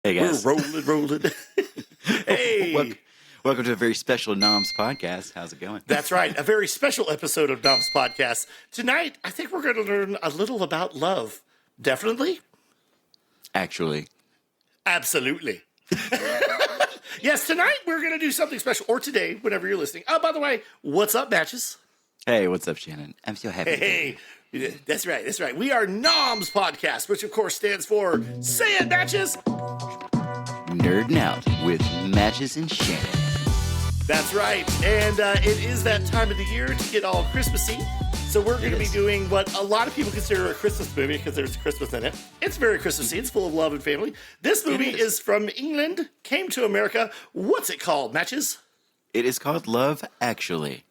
Hey guys. We're rolling. Hey. Welcome to a very special NOMS podcast. How's it going? That's right. A very special episode of NOMS Podcast. Tonight, I think we're going to learn a little about love. Definitely? Actually. Absolutely. Yes, tonight we're going to do something special. Or today, whenever you're listening. Oh, by the way, what's up, Matches? Hey, what's up, Shannon? I'm so happy. Hey. That's right. We are NOMS Podcast, which of course stands for Say It, Matches. Nerding out with Matches and Shannon. That's right. And it is that time of the year to get all Christmassy. So we're going to be doing what a lot of people consider a Christmas movie because there's Christmas in it. It's very Christmassy. It's full of love and family. This movie is from England, came to America. What's it called, Matches? It is called Love Actually.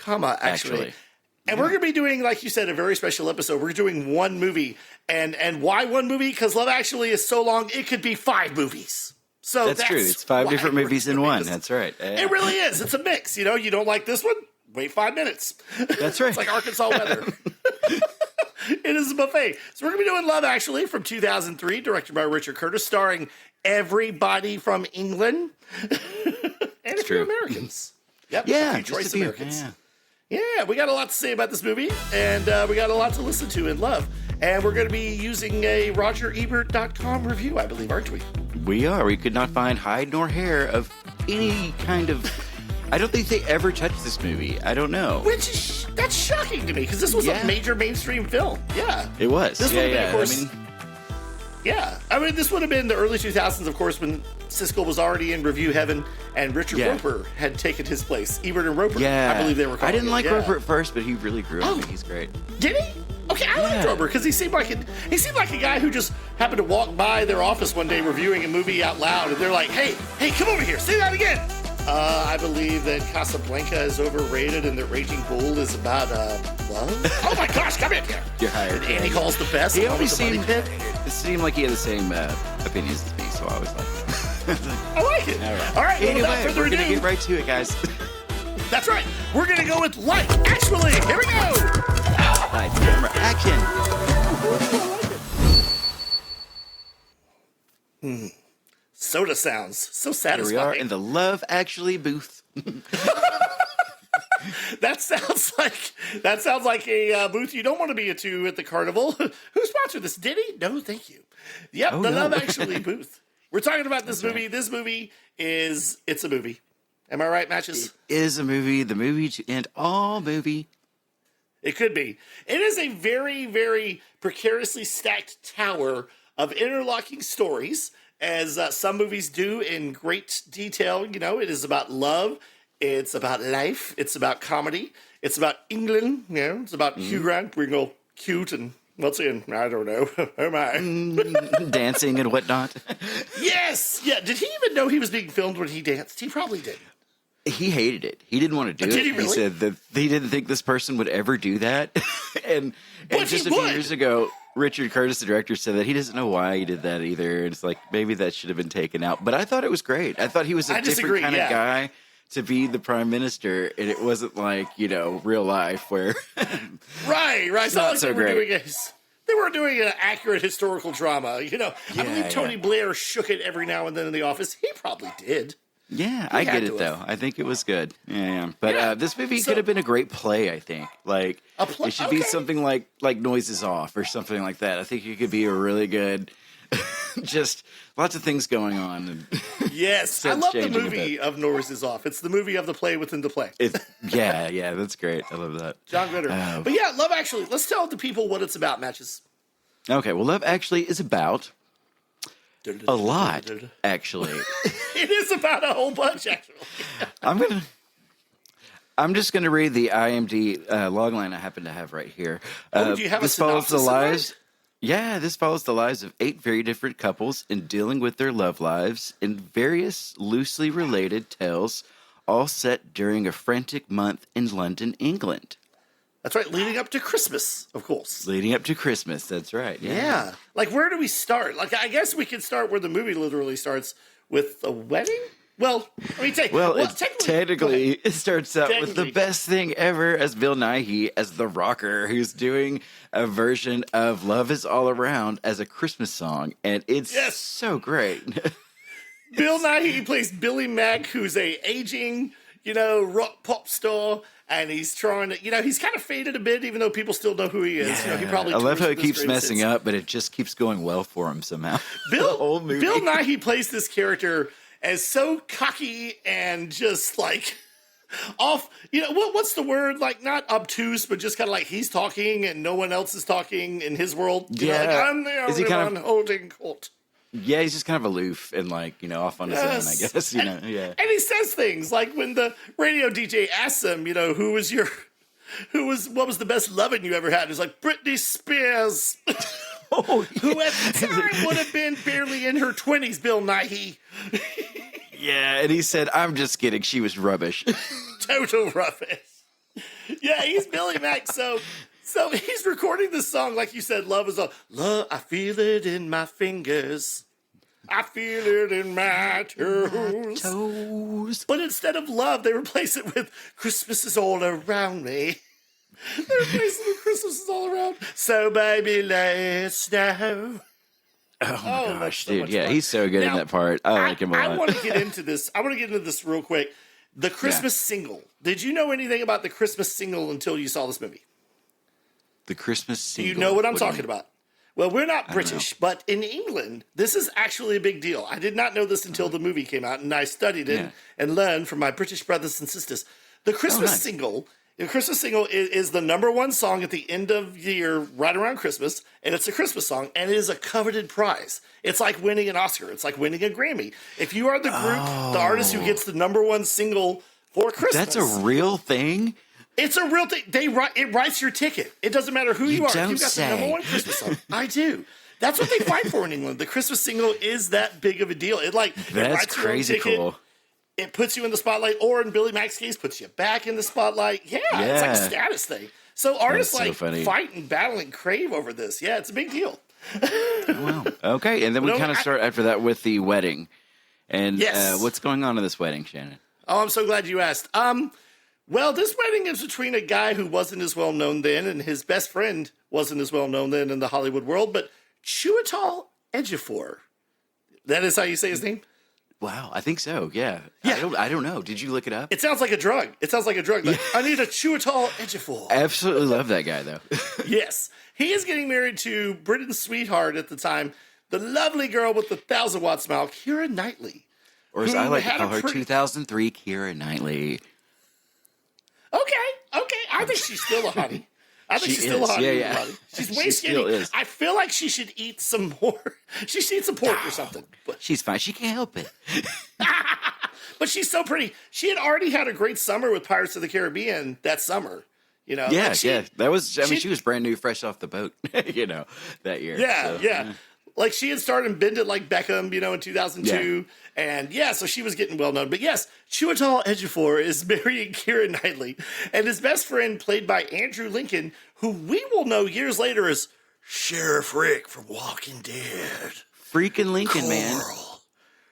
Actually. And we're going to be doing, like you said, a very special episode. We're doing one movie. And why one movie? Because Love Actually is so long, it could be 5 movies. So that's true. It's 5 different movies in one. That's right. It really is. It's a mix. You know, you don't like this one? Wait 5 minutes. That's right. It's like Arkansas weather. It is a buffet. So we're going to be doing Love Actually from 2003, directed by Richard Curtis, starring everybody from England. And a few Americans. Yep. Yeah. A few choice few. Americans. Yeah, we got a lot to say about this movie, and we got a lot to listen to and love. And we're going to be using a RogerEbert.com review, I believe, aren't we? We are. We could not find hide nor hair of any kind of... I don't think they ever touched this movie. I don't know. Which is... That's shocking to me, because this was a major mainstream film. Yeah. It was. This would have been, of course... I mean, this would have been the early 2000s, of course, when Siskel was already in review heaven, and Richard Roper had taken his place. Ebert and Roper, I believe they were called. I didn't like Roper at first, but he really grew on me. He's great. Did he? Okay, I liked Roper because he seemed like a guy who just happened to walk by their office one day reviewing a movie out loud, and they're like, "Hey, come over here, say that again." I believe that Casablanca is overrated and that Raging Bull is about love. Oh my gosh, come in here. You're hired. And Annie calls the best. He always seemed like he had the same opinions as me, so I always liked it. I like it. All right. Anyway, without further we're ado, going to get right to it, guys. That's right. We're going to go with Light. Actually, here we go. Light, camera, action. Soda sounds so satisfying. Here we are in the Love Actually booth. That sounds like a booth you don't want to be into at the carnival. Who sponsored this? Did he? No, thank you. Yep, Love Actually booth. We're talking about this movie. Right. This movie it's a movie. Am I right, Matches? It is a movie. The movie to end all movie. It could be. It is a very, very precariously stacked tower of interlocking stories, as some movies do in great detail. You know, it is about love. It's about life. It's about comedy. It's about England. You know, it's about Hugh Grant being all cute and what's in, I don't know. Oh my. Dancing and whatnot. Yes. Yeah. Did he even know he was being filmed when he danced? He probably did. He hated it. He didn't want to do it. Did he really? He said that he didn't think this person would ever do that. and just a few years ago, Richard Curtis, the director, said that he doesn't know why he did that either. And it's like, maybe that should have been taken out. But I thought it was great. I thought he was a different kind of guy to be the prime minister. And it wasn't like, real life where... Right. It's not like so great. They were doing an accurate historical drama. I believe Tony Blair shook it every now and then in the office. He probably did. Yeah, I get it, though. I think it was good. Yeah. But this movie could have been a great play, I think. Like, it should be something like Noises Off or something like that. I think it could be a really good, just lots of things going on. Yes, I love the movie of Noises Off. It's the movie of the play within the play. Yeah, that's great. I love that. John Ritter. But yeah, Love Actually. Let's tell the people what it's about, Matches. Okay, well, Love Actually is about... a lot, actually. It is about a whole bunch, actually. I'm just gonna read the IMDb logline I happen to have right here. Do you have a synopsis? This follows the lives of 8 very different couples in dealing with their love lives in various loosely related tales, all set during a frantic month in London, England. That's right, leading up to Christmas, of course. Leading up to Christmas, that's right. Yeah. Like, where do we start? Like, I guess we could start where the movie literally starts, with a wedding? Well, I mean, technically, it starts out with the Technically. best thing ever as Bill Nighy as the rocker who's doing a version of "Love Is All Around" as a Christmas song, and it's so great. Bill Nighy plays Billy Mack, who's a aging, rock pop star, and he's trying to, he's kind of faded a bit, even though people still know who he is. He probably I love tours how he with his keeps greatest messing hits. up, but it just keeps going well for him somehow. Bill, the whole movie. Bill Nighy plays this character as so cocky and just like off. What's the word? Like not obtuse, but just kind of like he's talking and no one else is talking in his world. I'm the only one holding court. Yeah, he's just kind of aloof and off on his own, I guess. And he says things like when the radio DJ asks him, what was the best loving you ever had? He's like, Britney Spears. Who at the time would have been barely in her 20s, Bill Nighy. Yeah, and he said, I'm just kidding. She was rubbish. Total rubbish. Yeah, he's Billy Mack. So he's recording this song, like you said, love is all. Love, I feel it in my fingers. I feel it in my toes. But instead of love, they replace it with Christmas is all around me. They replace it with Christmas is all around. So baby, let's know. Oh my gosh, dude. Yeah, he's so good in that part. I like him a lot. I want to get into this. Real quick. The Christmas single. Did you know anything about the Christmas single until you saw this movie? The Christmas single? Do you know what I'm talking about? Well, we're not British, but in England, this is actually a big deal. I did not know this until the movie came out, and I studied it and learned from my British brothers and sisters. The Christmas single is the number one song at the end of the year, right around Christmas, and it's a Christmas song, and it is a coveted prize. It's like winning an Oscar. It's like winning a Grammy. If you are the group, the artist who gets the number one single for Christmas. That's a real thing? It's a real thing. It writes your ticket. It doesn't matter who you are. If you've got the number one Christmas song. I do. That's what they fight for in England. The Christmas single is that big of a deal. That's it crazy cool. It puts you in the spotlight, or in Billy Mack's case, puts you back in the spotlight. Yeah, it's like a status thing. So artists fight and battle and crave over this. Yeah, it's a big deal. Wow. Okay, and then we kind of start after that with the wedding. And what's going on in this wedding, Shannon? Oh, I'm so glad you asked. Well, this wedding is between a guy who wasn't as well known then, and his best friend wasn't as well known then in the Hollywood world, but Chiwetel Ejiofor. That is how you say his name? Wow, I think so. Yeah. I don't know. Did you look it up? It sounds like a drug. Like, I need a Chiwetel Ejiofor. I absolutely love that guy, though. Yes. He is getting married to Britain's sweetheart at the time, the lovely girl with the 1,000-watt smile, Keira Knightley. Or as I like to call her, 2003 Keira Knightley. Okay. I think she's still a hottie. She's still a hottie. Yeah. She's way skinny. I feel like she should eat some more. She should eat some pork or something. But she's fine. She can't help it. But she's so pretty. She had already had a great summer with Pirates of the Caribbean that summer. Yeah. That was. She was brand new, fresh off the boat. that year. Yeah, yeah. Like she had started in Bend It Like Beckham, in 2002. Yeah. And so she was getting well known. But yes, Chiwetel Ejiofor is marrying Keira Knightley. And his best friend, played by Andrew Lincoln, who we will know years later as Sheriff Rick from Walking Dead. Freaking Lincoln, man.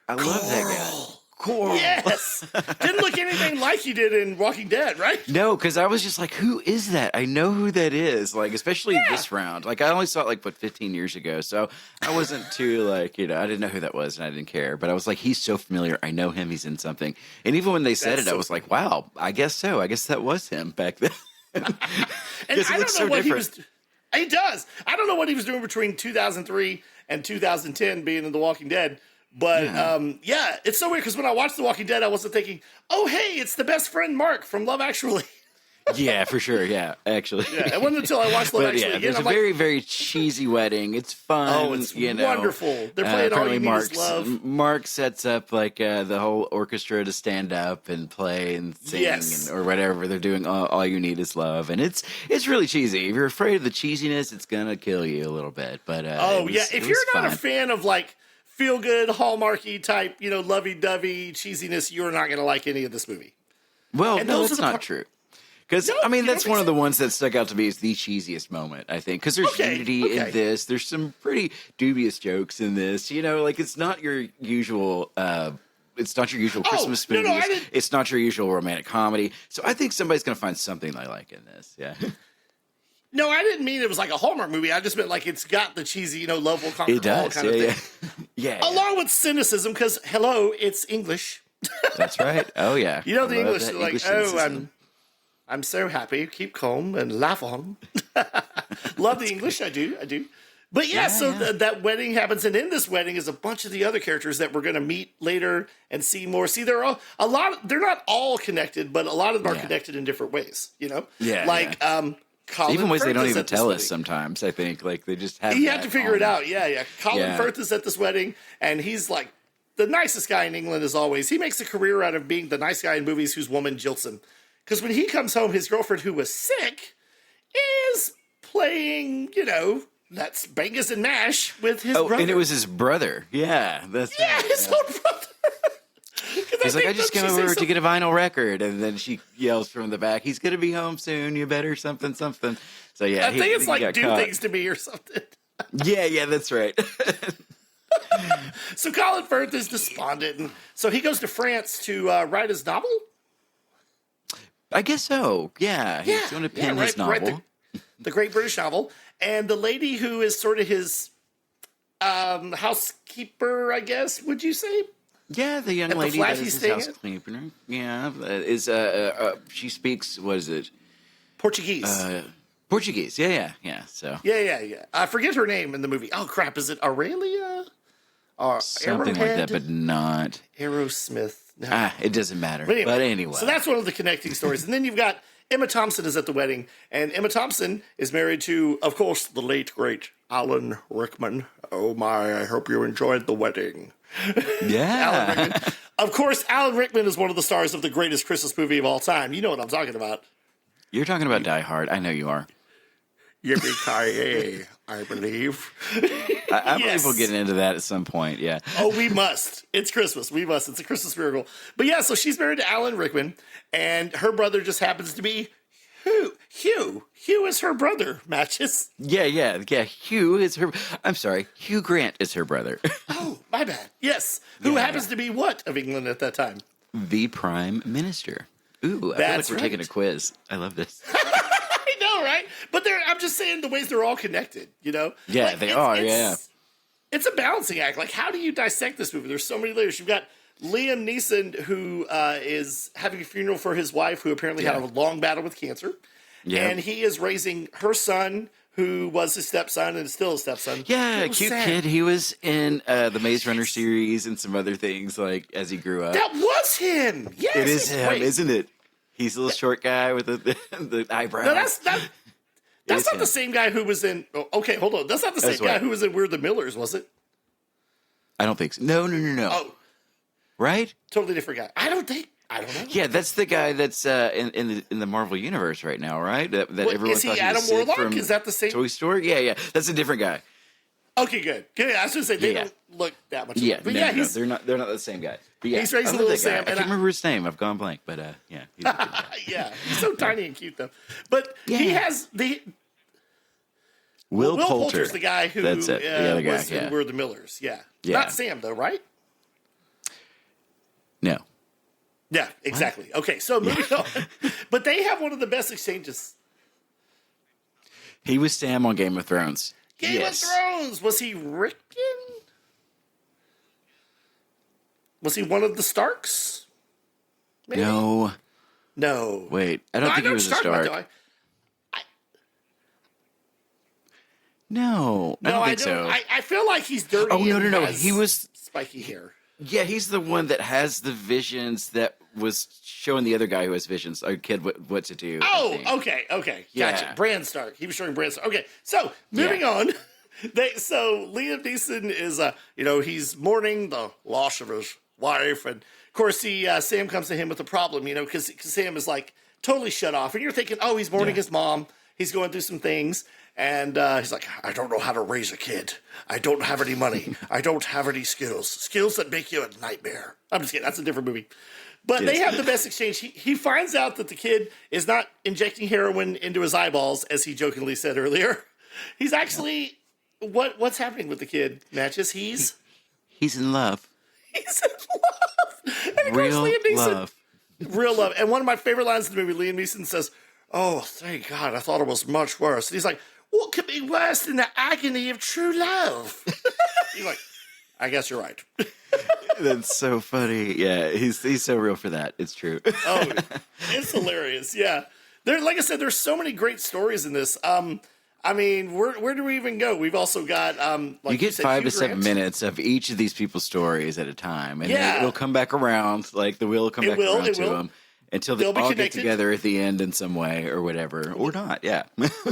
I love that guy. Coral. Yes. Didn't look anything like he did in Walking Dead, right? No, because I was just like, who is that? I know who that is. Like, especially this round. Like, I only saw it 15 years ago. So I wasn't too I didn't know who that was and I didn't care. But I was like, he's so familiar. I know him. He's in something. And even when they said I was like, wow, I guess so. I guess that was him back then. And I don't know what he was. He does. I don't know what he was doing between 2003 and 2010 being in The Walking Dead. But, it's so weird because when I watched The Walking Dead, I wasn't thinking, oh, hey, it's the best friend Mark from Love Actually. Yeah, for sure. Yeah, actually. Yeah, it wasn't until I watched Love Actually again. There's a very, very cheesy wedding. It's fun. Oh, it's wonderful. They're playing All You Need Is Love. Mark sets up the whole orchestra to stand up and play and sing or whatever. They're doing All You Need Is Love. And it's really cheesy. If you're afraid of the cheesiness, it's going to kill you a little bit. But if you're not a fan of feel good, hallmarky type, lovey dovey cheesiness, you're not going to like any of this movie. Well, no, that's not true. Because, that's one of the ones that stuck out to me as the cheesiest moment, I think. Because there's unity in this. There's some pretty dubious jokes in this. It's not your usual It's not your usual Christmas movie. It's not your usual romantic comedy. So I think somebody's going to find something they like in this. Yeah. No, I didn't mean it was like a Hallmark movie. I just meant like it's got the cheesy, love will conquer all kind of thing. Yeah. Along with cynicism, because hello, it's English. That's right. Oh yeah. The English are like, English I'm so happy. Keep calm and laugh on. Love the English. I do. But that wedding happens, and in this wedding is a bunch of the other characters that we're going to meet later and see more. See, they're not all connected, but a lot of them are connected in different ways. Colin even ways Firth they don't even tell us wedding. Sometimes. I think like they just have. You have to figure it out. Yeah. Colin Firth is at this wedding, and he's like the nicest guy in England as always. He makes a career out of being the nice guy in movies whose woman jilts him. Because when he comes home, his girlfriend who was sick is playing, that's Bangus and Mash with his brother. And it was his brother. Yeah. His own brother. He's like, I just came over to get a vinyl record. And then she yells from the back, he's going to be home soon. You better something. So, yeah. I think it's like, do caught. Things to me or something. Yeah, that's right. So Colin Firth is despondent. And so he goes to France to write his novel? I guess so. Yeah. He's going to pen his novel. The great British novel. And the lady who is sort of his housekeeper, I guess, would you say? Yeah, the young lady that is his housekeeper. Yeah, she speaks, what is it? Portuguese. Portuguese, yeah. So Yeah. I forget her name in the movie. Oh, crap, is it Aurelia? Or something Arrowhead? like that, but not. Aerosmith. No. It doesn't matter. But anyway. So that's one of the connecting stories. And then you've got Emma Thompson is at the wedding, and Emma Thompson is married to, of course, the late, great Alan Rickman. Oh, my, I hope you enjoyed the wedding. Yeah. Alan Rickman. Of course, Alan Rickman is one of the stars of the greatest Christmas movie of all time. You know what I'm talking about. You're talking about Die Hard. I know you are. Yippee-ki-yay, I believe. I believe we'll get into that at some point, yeah. Oh, we must. It's Christmas. We must. It's a Christmas miracle. But yeah, so she's married to Alan Rickman, and her brother just happens to be Hugh. Hugh is her brother, Matches. Yeah. Hugh is her... I'm sorry. Hugh Grant is her brother. Oh, my bad. Yes. Who happens to be what of England at that time? The Prime Minister. Ooh, I feel like we're taking a quiz. I love this. I know, right? But I'm just saying the ways they're all connected, Yeah, they are, yeah. It's a balancing act. Like, how do you dissect this movie? There's so many layers. You've got Liam Neeson, who is having a funeral for his wife, who apparently had a long battle with cancer. Yeah. And he is raising her son, who was his stepson and is still a stepson. Yeah, cute kid. He was in the Maze Runner series and some other things, like, as he grew up. That was him! Yes! It is him, isn't it? He's a little short guy with the eyebrows. No, that's not the same guy who was in... Oh, okay, hold on. That's not the same guy who was in We're the Millers, was it? I don't think so. No. Oh. Right? Totally different guy. I don't know. Yeah, that's the guy that's in the Marvel Universe right now, right? That everyone is he thought Adam he was Warlock? From is that the same? Toy Story? Yeah. That's a different guy. Okay, good. I was going to say, they don't look that much alike. But they're not the same guy. But yeah, he's raising little Sam. I can't remember his name. I've gone blank. But yeah. He's a good guy. Yeah, he's so tiny and cute, though. But he has the... Will Poulter's the guy who that's it. The other guy, was in We're the Millers. Yeah. Not Sam, though, right? No. Yeah, exactly. What? Okay, so moving on. But they have one of the best exchanges. He was Sam on Game of Thrones. Game of Thrones! Was he Rickon? Was he one of the Starks? Maybe? No. Wait, I don't think he was a Stark. No, I don't think so. I feel like he's dirty. Oh, no. He was spiky hair. Yeah, he's the one that has the visions that was showing the other guy who has visions, a kid, what to do. Oh, okay. Gotcha. Bran Stark. He was showing Bran Stark. Okay, so moving on. So Liam Neeson is, he's mourning the loss of his wife. And of course, Sam comes to him with a problem, because Sam is like totally shut off. And you're thinking, oh, he's mourning his mom. He's going through some things. And he's like, I don't know how to raise a kid. I don't have any money. I don't have any skills. Skills that make you a nightmare. I'm just kidding. That's a different movie. But they have the best exchange. He finds out that the kid is not injecting heroin into his eyeballs, as he jokingly said earlier. He's actually... What's happening with the kid, Matches? He's in love. He's in love. And of course, Real Liam Neeson. love. Real love. And one of my favorite lines in the movie, Liam Neeson says, "Oh, thank God, I thought it was much worse." And he's like, "What could be worse than the agony of true love?" He's like, "I guess you're right." That's so funny. Yeah, he's so real for that. It's true. Oh, it's hilarious. Yeah. Like I said, there's so many great stories in this. I mean, where do we even go? We've also got like you get said, 5 Hugh to 7 Grant. minutes of each of these people's stories at a time, and Yeah. it'll come back around. Like the wheel will come back around to them until they They'll be all get connected. together at the end in some way or whatever, or not. Yeah.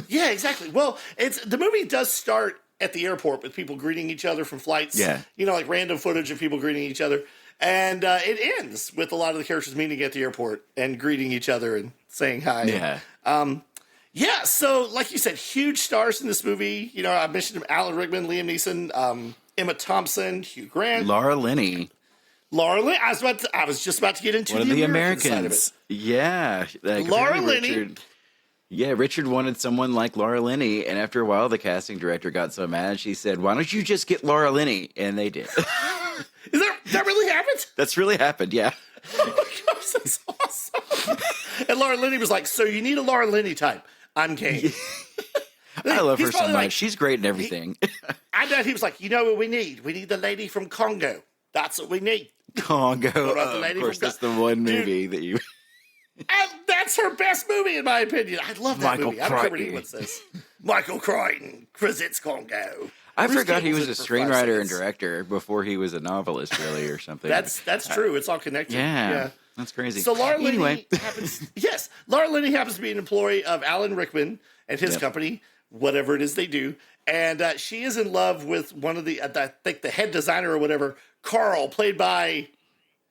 Yeah, exactly. Well, the movie does start at the airport with people greeting each other from flights. Yeah. You know, like random footage of people greeting each other. And it ends with a lot of the characters meeting at the airport and greeting each other and saying hi. Yeah. Yeah, so like you said, huge stars in this movie. You know, I mentioned Alan Rickman, Liam Neeson, Emma Thompson, Hugh Grant, Laura Linney, I was just about to get into one of the American side of Americans. Yeah. Like, Laura apparently Linney. Richard wanted someone like Laura Linney, and after a while, the casting director got so mad, she said, "Why don't you just get Laura Linney?" And they did. That really happened? That's really happened, yeah. Oh my gosh, that's awesome. And Laura Linney was like, "So you need a Laura Linney type. I'm game." I love her He's so probably much. like- She's great in everything. I bet he was like, "You know what we need? We need the lady from Congo. That's what we need." Congo. about the lady Of course, from that's the one Dude. movie that you... And that's her best movie, in my opinion. I love that Michael movie. I don't care what Crichton. anyone says. Michael Crichton, because it's Congo. I Bruce forgot he Campbell's was a in it for 5 screenwriter and seconds. director before he was a novelist, really, or something. That's true. It's all connected. Yeah, that's crazy. So Laura Linney Anyway. Laura Linney happens to be an employee of Alan Rickman and his company, whatever it is they do, and she is in love with one of I think the head designer or whatever, Carl, played by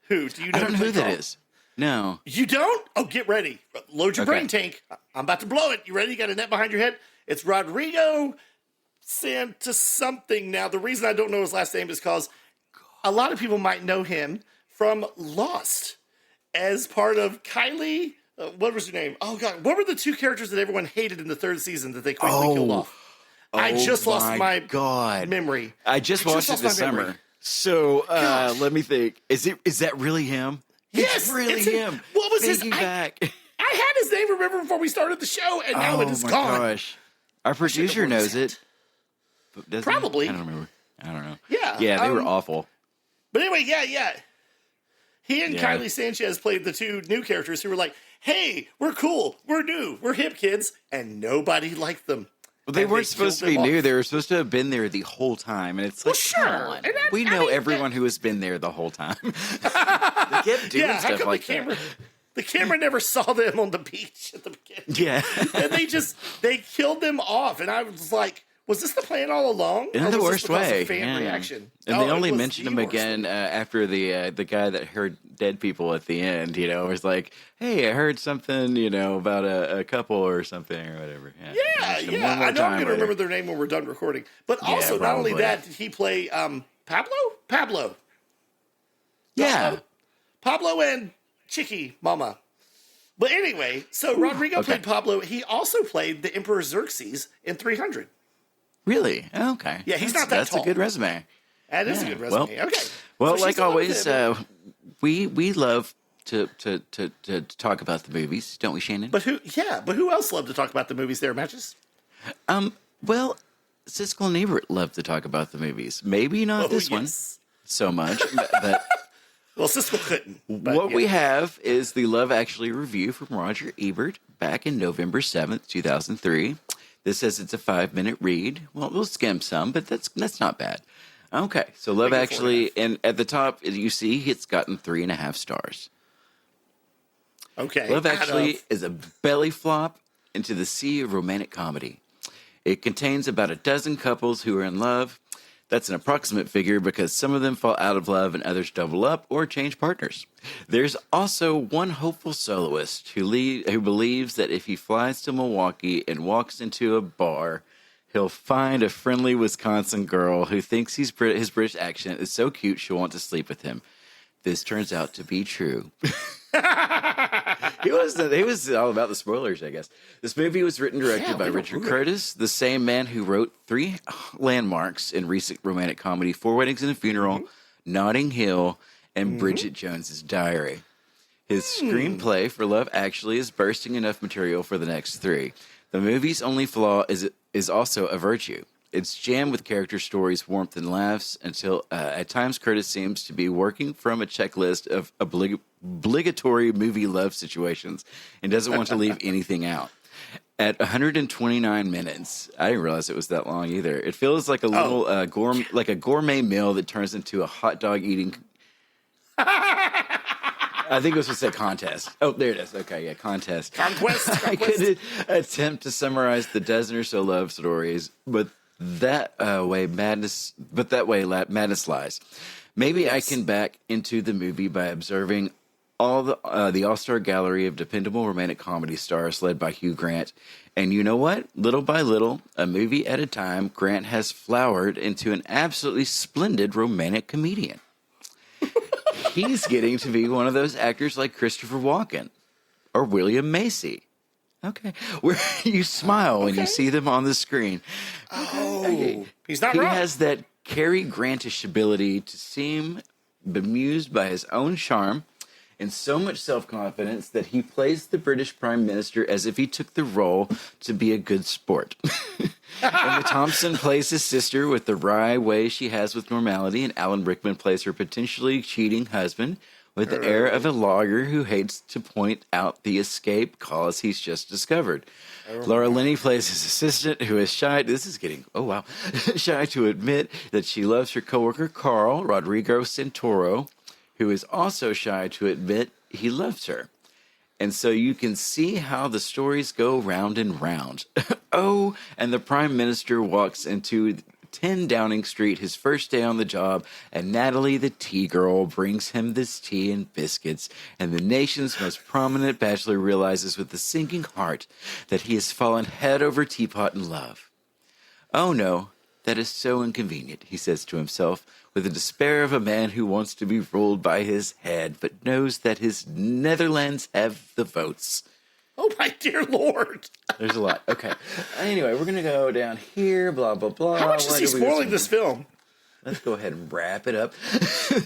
who? Do you know? I don't know who that Carl? is. No. You don't? Oh, get ready. Load your brain tank. I'm about to blow it. You ready? You got a net behind your head? It's Rodrigo Santa something. Now, the reason I don't know his last name is because a lot of people might know him from Lost as part of Kylie. What was her name? Oh, God. What were the 2 characters that everyone hated in the 3rd season that they quickly killed off? I just lost my memory. I just watched it this summer. So let me think. Is that really him? Yes, it's really him. What was his? Thinking back. I had his name, remember, before we started the show, and now it is gone. Oh my gosh. Our producer knows it. But doesn't he? Probably. I don't remember. I don't know. Yeah. Yeah, they were awful. But anyway, yeah. He and Kylie Sanchez played the 2 new characters who were like, "Hey, we're cool, we're new, we're hip kids," and nobody liked them. Well, they And weren't supposed to killed be them new. off. They were supposed to have been there the whole time. And it's like, sure. come on. And We know everyone who has been there the whole time. They kept doing Yeah, how stuff come like the camera never saw them on the beach at the beginning? that. Yeah. And they killed them off, and I was like, was this the plan all along? In Or the was worst this because of way. fan Yeah. reaction? And Oh, they it only was mentioned the him worst. again after the guy that heard dead people at the end, was like, "Hey, I heard something, about a couple or something or whatever." Mentioned him one more I know I'm time going to later. remember their name when we're done recording. But also, not probably. only that, did he play Pablo. Yeah. Pablo and Chicky Mama. But anyway, so Rodrigo played Pablo. He also played the Emperor Xerxes in 300. Really? Okay. Yeah, he's not that That's tall. a good resume. That is a good resume. Okay. Well, So like she's in love with always, him. we love to talk about the movies, don't we, Shannon? But who else loved to talk about the movies there, Matches? Well, Siskel and Ebert love to talk about the movies. Maybe not this one so much, but Well, Siskel couldn't. But, what we have is the Love Actually review from Roger Ebert back in November 7th, 2003. This says it's a 5-minute read. Well, we'll skim some, but that's not bad. Okay, so Love Actually, and at the top, you see it's gotten 3.5 stars. Okay. Love Actually is a belly flop into the sea of romantic comedy. It contains about a dozen couples who are in love. That's an approximate figure because some of them fall out of love and others double up or change partners. There's also one hopeful soloist who believes that if he flies to Milwaukee and walks into a bar, he'll find a friendly Wisconsin girl who thinks his British accent is so cute she'll want to sleep with him. This turns out to be true. He was all about the spoilers, I guess. This movie was written and directed by Richard Curtis, the same man who wrote 3 landmarks in recent romantic comedy: Four Weddings and a Funeral, Notting Hill, and Bridget Jones's Diary. His screenplay for Love Actually is bursting enough material for the next 3. The movie's only flaw is also a virtue. It's jammed with character stories, warmth, and laughs until at times Curtis seems to be working from a checklist of obligatory movie love situations and doesn't want to leave anything out. At 129 minutes, I didn't realize it was that long either. It feels like a little gourmet meal that turns into a hot dog eating. I think it was just a contest. Oh, there it is. Okay, yeah, contest. Conquest. I could attempt to summarize the dozen or so love stories, but that way madness lies. Maybe I can back into the movie by observing all the all-star gallery of dependable romantic comedy stars led by Hugh Grant. And you know what? Little by little, a movie at a time, Grant has flowered into an absolutely splendid romantic comedian. He's getting to be one of those actors like Christopher Walken or William Macy. Okay. Where you smile when you see them on the screen. Oh, he's not wrong. He has that Cary Grantish ability to seem bemused by his own charm and so much self-confidence that he plays the British Prime Minister as if he took the role to be a good sport. Emma Thompson plays his sister with the wry way she has with normality, and Alan Rickman plays her potentially cheating husband with the air of a lawyer who hates to point out the escape cause he's just discovered. Laura Linney plays his assistant who is shy. This is getting, shy to admit that she loves her coworker Carl Rodrigo Santoro, who is also shy to admit he loves her. And so you can see how the stories go round and round. Oh, and the Prime Minister walks into 10 Downing Street his first day on the job, and Natalie, the tea girl, brings him this tea and biscuits, and the nation's most prominent bachelor realizes with a sinking heart that he has fallen head over teapot in love. Oh no, that is so inconvenient, he says to himself, with the despair of a man who wants to be ruled by his head, but knows that his Netherlands have the votes. Oh, my dear Lord. There's a lot. Okay. Anyway, we're going to go down here, blah, blah, blah. How much is he spoiling this film? Let's go ahead and wrap it up.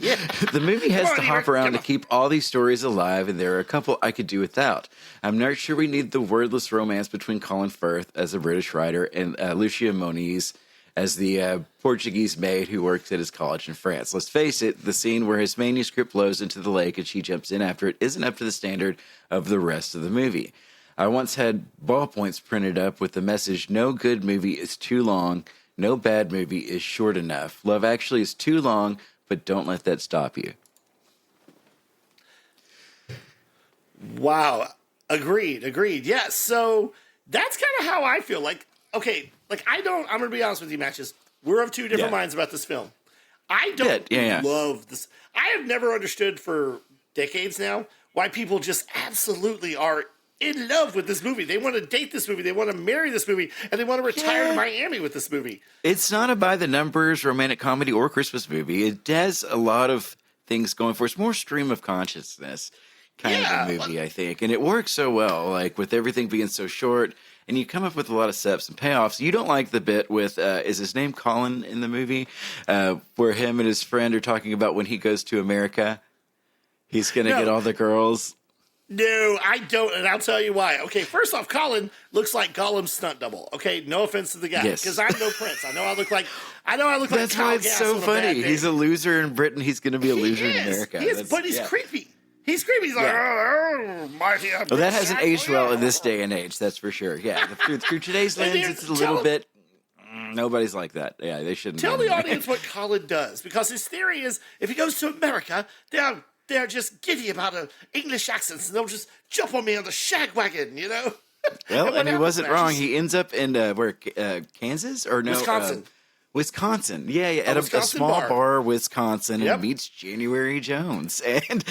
Yeah. The movie has to hop around to keep all these stories alive, and there are a couple I could do without. I'm not sure we need the wordless romance between Colin Firth as a British writer and Lucia Moniz as the Portuguese maid who works at his college in France. Let's face it, the scene where his manuscript blows into the lake and she jumps in after it isn't up to the standard of the rest of the movie. I once had ballpoints printed up with the message, no good movie is too long, no bad movie is short enough. Love Actually is too long, but don't let that stop you. Wow. Agreed. Yeah, so that's kind of how I feel. I'm going to be honest with you, Matches. We're of two different minds about this film. I don't love this. I have never understood for decades now why people just absolutely are in love with this movie. They want to date this movie. They want to marry this movie. And they want to retire to Miami with this movie. It's not a by-the-numbers romantic comedy or Christmas movie. It has a lot of things going for it. It's more stream of consciousness kind of a movie, I think. And it works so well, like with everything being so short. And you come up with a lot of steps and payoffs. You don't like the bit with, is his name Colin in the movie? Where him and his friend are talking about when he goes to America, he's going to get all the girls. No, I don't, and I'll tell you why. Okay, first off, Colin looks like Gollum's stunt double. Okay, no offense to the guy, because I'm no prince. I know I look like. That's why it's so funny. He's a loser in Britain. He's going to be a loser in America. He is, but he's creepy. He's creepy. He's like, mighty. Well, that hasn't aged well in this day and age. That's for sure. Yeah, through today's lens, it's a little bit. Nobody's like that. Yeah, they shouldn't. Tell the audience what Colin does, because his theory is if he goes to America, they're just giddy about English accents, and they'll just jump on me on the shag wagon, you know? Well, and he wasn't wrong. He ends up in, Kansas? Or no? Wisconsin. Wisconsin. Yeah, at a small bar, Wisconsin, and meets January Jones. And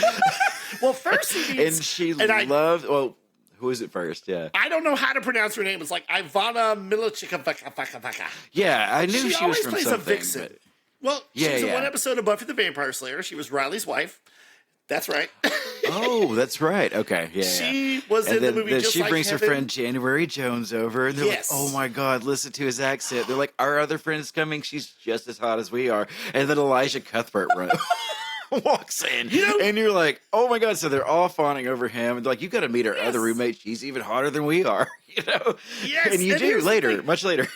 well, first he meets... and she loved... Well, who is it first? Yeah. I don't know how to pronounce her name. It's like Ivana Milichika. Yeah, I knew she was from plays something. A vixen. But... Well, she was in one episode of Buffy the Vampire Slayer. She was Riley's wife. That's right. Oh, that's right. Okay, yeah. She was in the movie just she like brings Heaven. her friend January Jones over, and they're like, "Oh my God, listen to his accent." They're like, "Our other friend is coming. She's just as hot as we are." And then Elijah Cuthbert runs. walks in, and you're like, oh my God. So they're all fawning over him. And like, you got to meet our other roommate. She's even hotter than we are, Yes. And you do later, much later.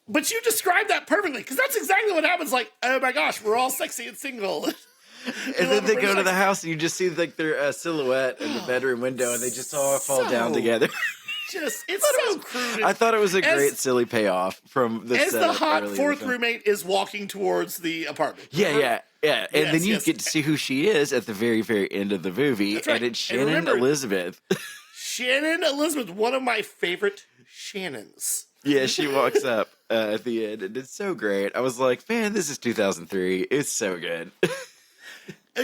But you described that perfectly, because that's exactly what happens. Like, oh my gosh, we're all sexy and single. And then they go to the house, and you just see like their silhouette in the bedroom window, and they just all fall down together. It's so crude. I thought it was a great, silly payoff from the as the hot fourth roommate is walking towards the apartment. Yeah. And then you get to see who she is at the very, very end of the movie, and it's Shannon Elizabeth. Shannon Elizabeth, one of my favorite Shannons. Yeah, she walks up at the end, and it's so great. I was like, man, this is 2003. It's so good.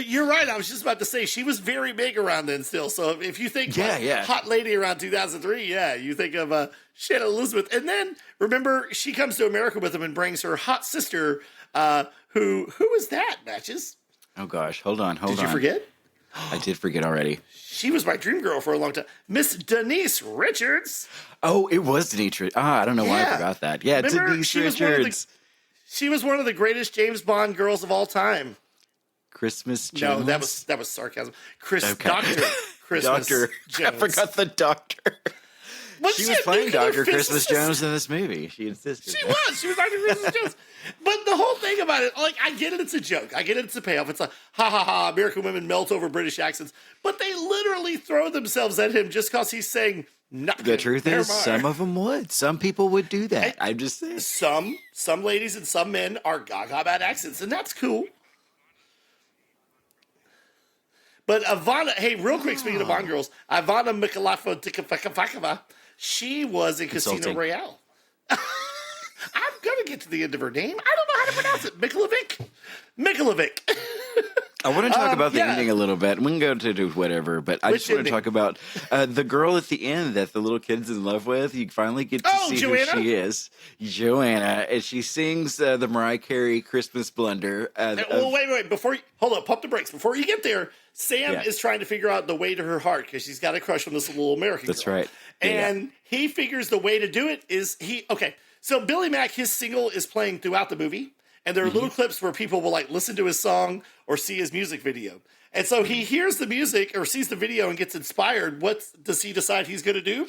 You're right. I was just about to say she was very big around then still. So if you think hot lady around 2003, you think of Shannon Elizabeth. And then remember, she comes to America with him and brings her hot sister. Who is that, Matches? Oh gosh, hold on. Did you forget? I did forget already. She was my dream girl for a long time. Miss Denise Richards. Oh, it was Denise. I don't know why I forgot that. Yeah, remember, Denise Richards. She was one of the greatest James Bond girls of all time. Christmas Jones? No, that was sarcasm. Dr. Christmas Doctor. Jones. I forgot the doctor. She was playing Dr. Christmas Jones in this movie. She insisted. She was Dr. Christmas Jones. But the whole thing about it, like, I get it, it's a joke. I get it, it's a payoff. It's like, ha ha ha, American women melt over British accents. But they literally throw themselves at him just because he's saying nothing. The truth is, some of them would. Some people would do that. I'm just saying. Some ladies and some men are gaga bad accents, and that's cool. But Ivana, hey, real quick, speaking of Bond girls, Ivana Mikhailovna, she was in Casino Royale. I'm going to get to the end of her name. I don't know how to pronounce it. Mikhailovic. I want to talk about the ending a little bit. We can go to do whatever, but I just want to talk about the girl at the end that the little kid's in love with. You finally get to see Joanna? Who she is. Joanna. And she sings the Mariah Carey Christmas Blunder. Wait. Hold up. Pump the brakes. Before you get there, Sam is trying to figure out the way to her heart because she's got a crush on this little American girl. That's right. And he figures the way to do it is So Billy Mack, his single is playing throughout the movie. And there are little clips where people will like listen to his song or see his music video. And so he hears the music or sees the video and gets inspired. What does he decide he's going to do?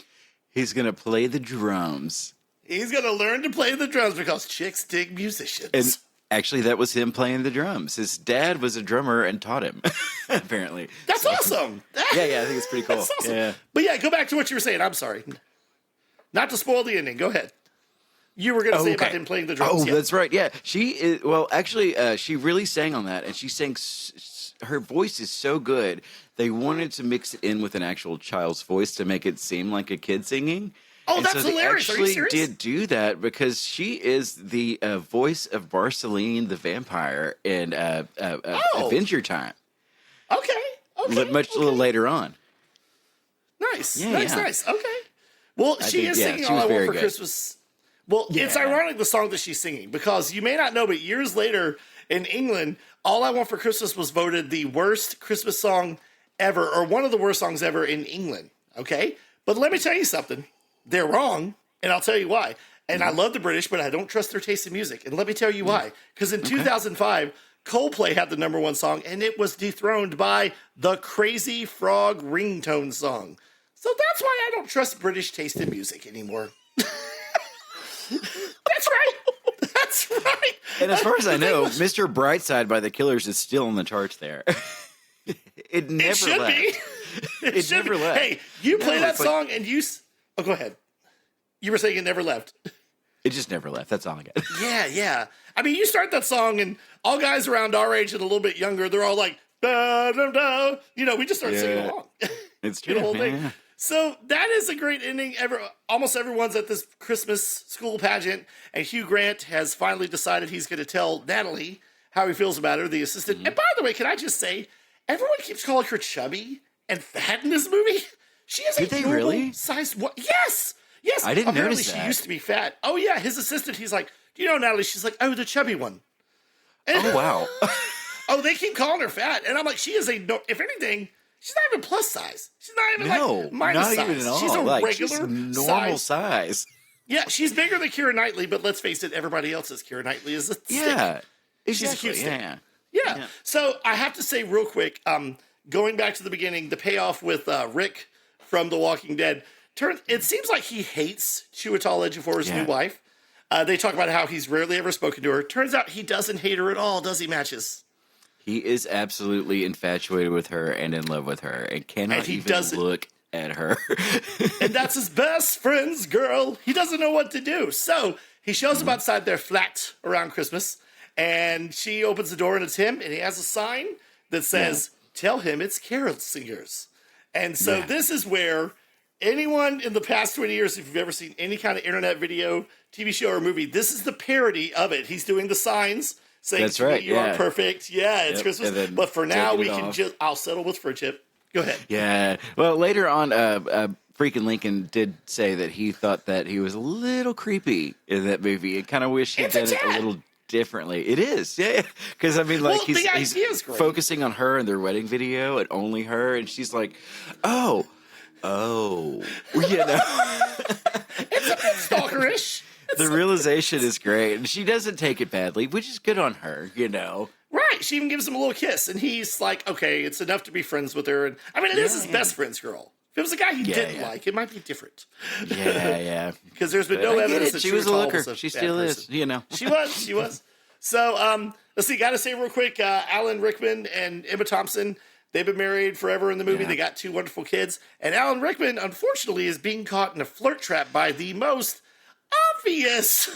He's going to play the drums. He's going to learn to play the drums because chicks dig musicians. And actually, that was him playing the drums. His dad was a drummer and taught him, apparently. That's awesome. Yeah, I think it's pretty cool. That's awesome. Yeah. But yeah, go back to what you were saying. I'm sorry. Not to spoil the ending. Go ahead. You were going to say about him playing the drums. Oh, that's right. Yeah, she is. Well, actually, she really sang on that, and she sang. Her voice is so good. They wanted to mix it in with an actual child's voice to make it seem like a kid singing. Oh, and that's hilarious! Are you serious? Did do that because she is the voice of Barceline the vampire in Adventure Time. Okay. A little later on. Nice. Okay. Well, she is singing "All I Want for Christmas." Well, it's ironic the song that she's singing because you may not know, but years later in England, All I Want for Christmas was voted the worst Christmas song ever, or one of the worst songs ever in England. Okay? But let me tell you something. They're wrong, and I'll tell you why. And I love the British, but I don't trust their taste in music. And let me tell you why. Because in 2005, Coldplay had the #1 song, and it was dethroned by the Crazy Frog ringtone song. So that's why I don't trust British taste in music anymore. That's right. And as far as I know, Mr. Brightside by the Killers is still on the charts there. It never left. It never left. Hey, you play that song and you... Oh, go ahead. You were saying it never left. It just never left. That's all I got. Yeah. I mean, you start that song and all guys around our age and a little bit younger, they're all like, da, da, da. We just start singing along. It's true. The whole thing. So that is a great ending. Almost everyone's at this Christmas school pageant, and Hugh Grant has finally decided he's going to tell Natalie how he feels about her, the assistant. Mm-hmm. And by the way, can I just say, everyone keeps calling her chubby and fat in this movie. She is a normal size. What? Yes. I didn't notice that. She used to be fat. Oh yeah, his assistant. He's like, do you know Natalie? She's like, oh, the chubby one. And, oh wow. They keep calling her fat, and I'm like, she is if anything. She's not even plus size. She's not even minus size. Even at all. She's a regular normal size. Yeah, she's bigger than Keira Knightley, but let's face it, everybody else's Keira Knightley is a stick. Yeah, She's a cute stick. Yeah. Yeah. So I have to say real quick, going back to the beginning, the payoff with Rick from The Walking Dead, it seems like he hates Chiwetel Ejiofor's new wife. They talk about how he's rarely ever spoken to her. Turns out he doesn't hate her at all, does he, Matches? He is absolutely infatuated with her and in love with her and cannot even look at her. And that's his best friend's girl. He doesn't know what to do. So he shows up outside their flat around Christmas, and she opens the door and it's him, and he has a sign that says, tell him it's carol singers. And so this is where anyone in the past 20 years, if you've ever seen any kind of internet video, TV show, or movie, this is the parody of it. He's doing the signs saying, that's right, you are perfect. Yeah, it's Christmas. But for now, we can I'll settle with friendship. Go ahead. Yeah. Well, later on, freaking Lincoln did say that he thought that he was a little creepy in that movie and kind of wish he'd done it a little differently. It is, yeah. Because I mean, like he's focusing on her and their wedding video and only her, and she's like, oh, you know, it's a bit stalkerish. The realization is great, and she doesn't take it badly, which is good on her, you know. Right. She even gives him a little kiss, and he's like, okay, it's enough to be friends with her. And I mean, it is his best friend's girl. If it was a guy he didn't like, it might be different. Yeah. Because there's been no evidence that she was a looker. She still is, you know. She was. So, let's see. Got to say real quick, Alan Rickman and Emma Thompson, they've been married forever in the movie. They got 2 wonderful kids. And Alan Rickman, unfortunately, is being caught in a flirt trap by the most obvious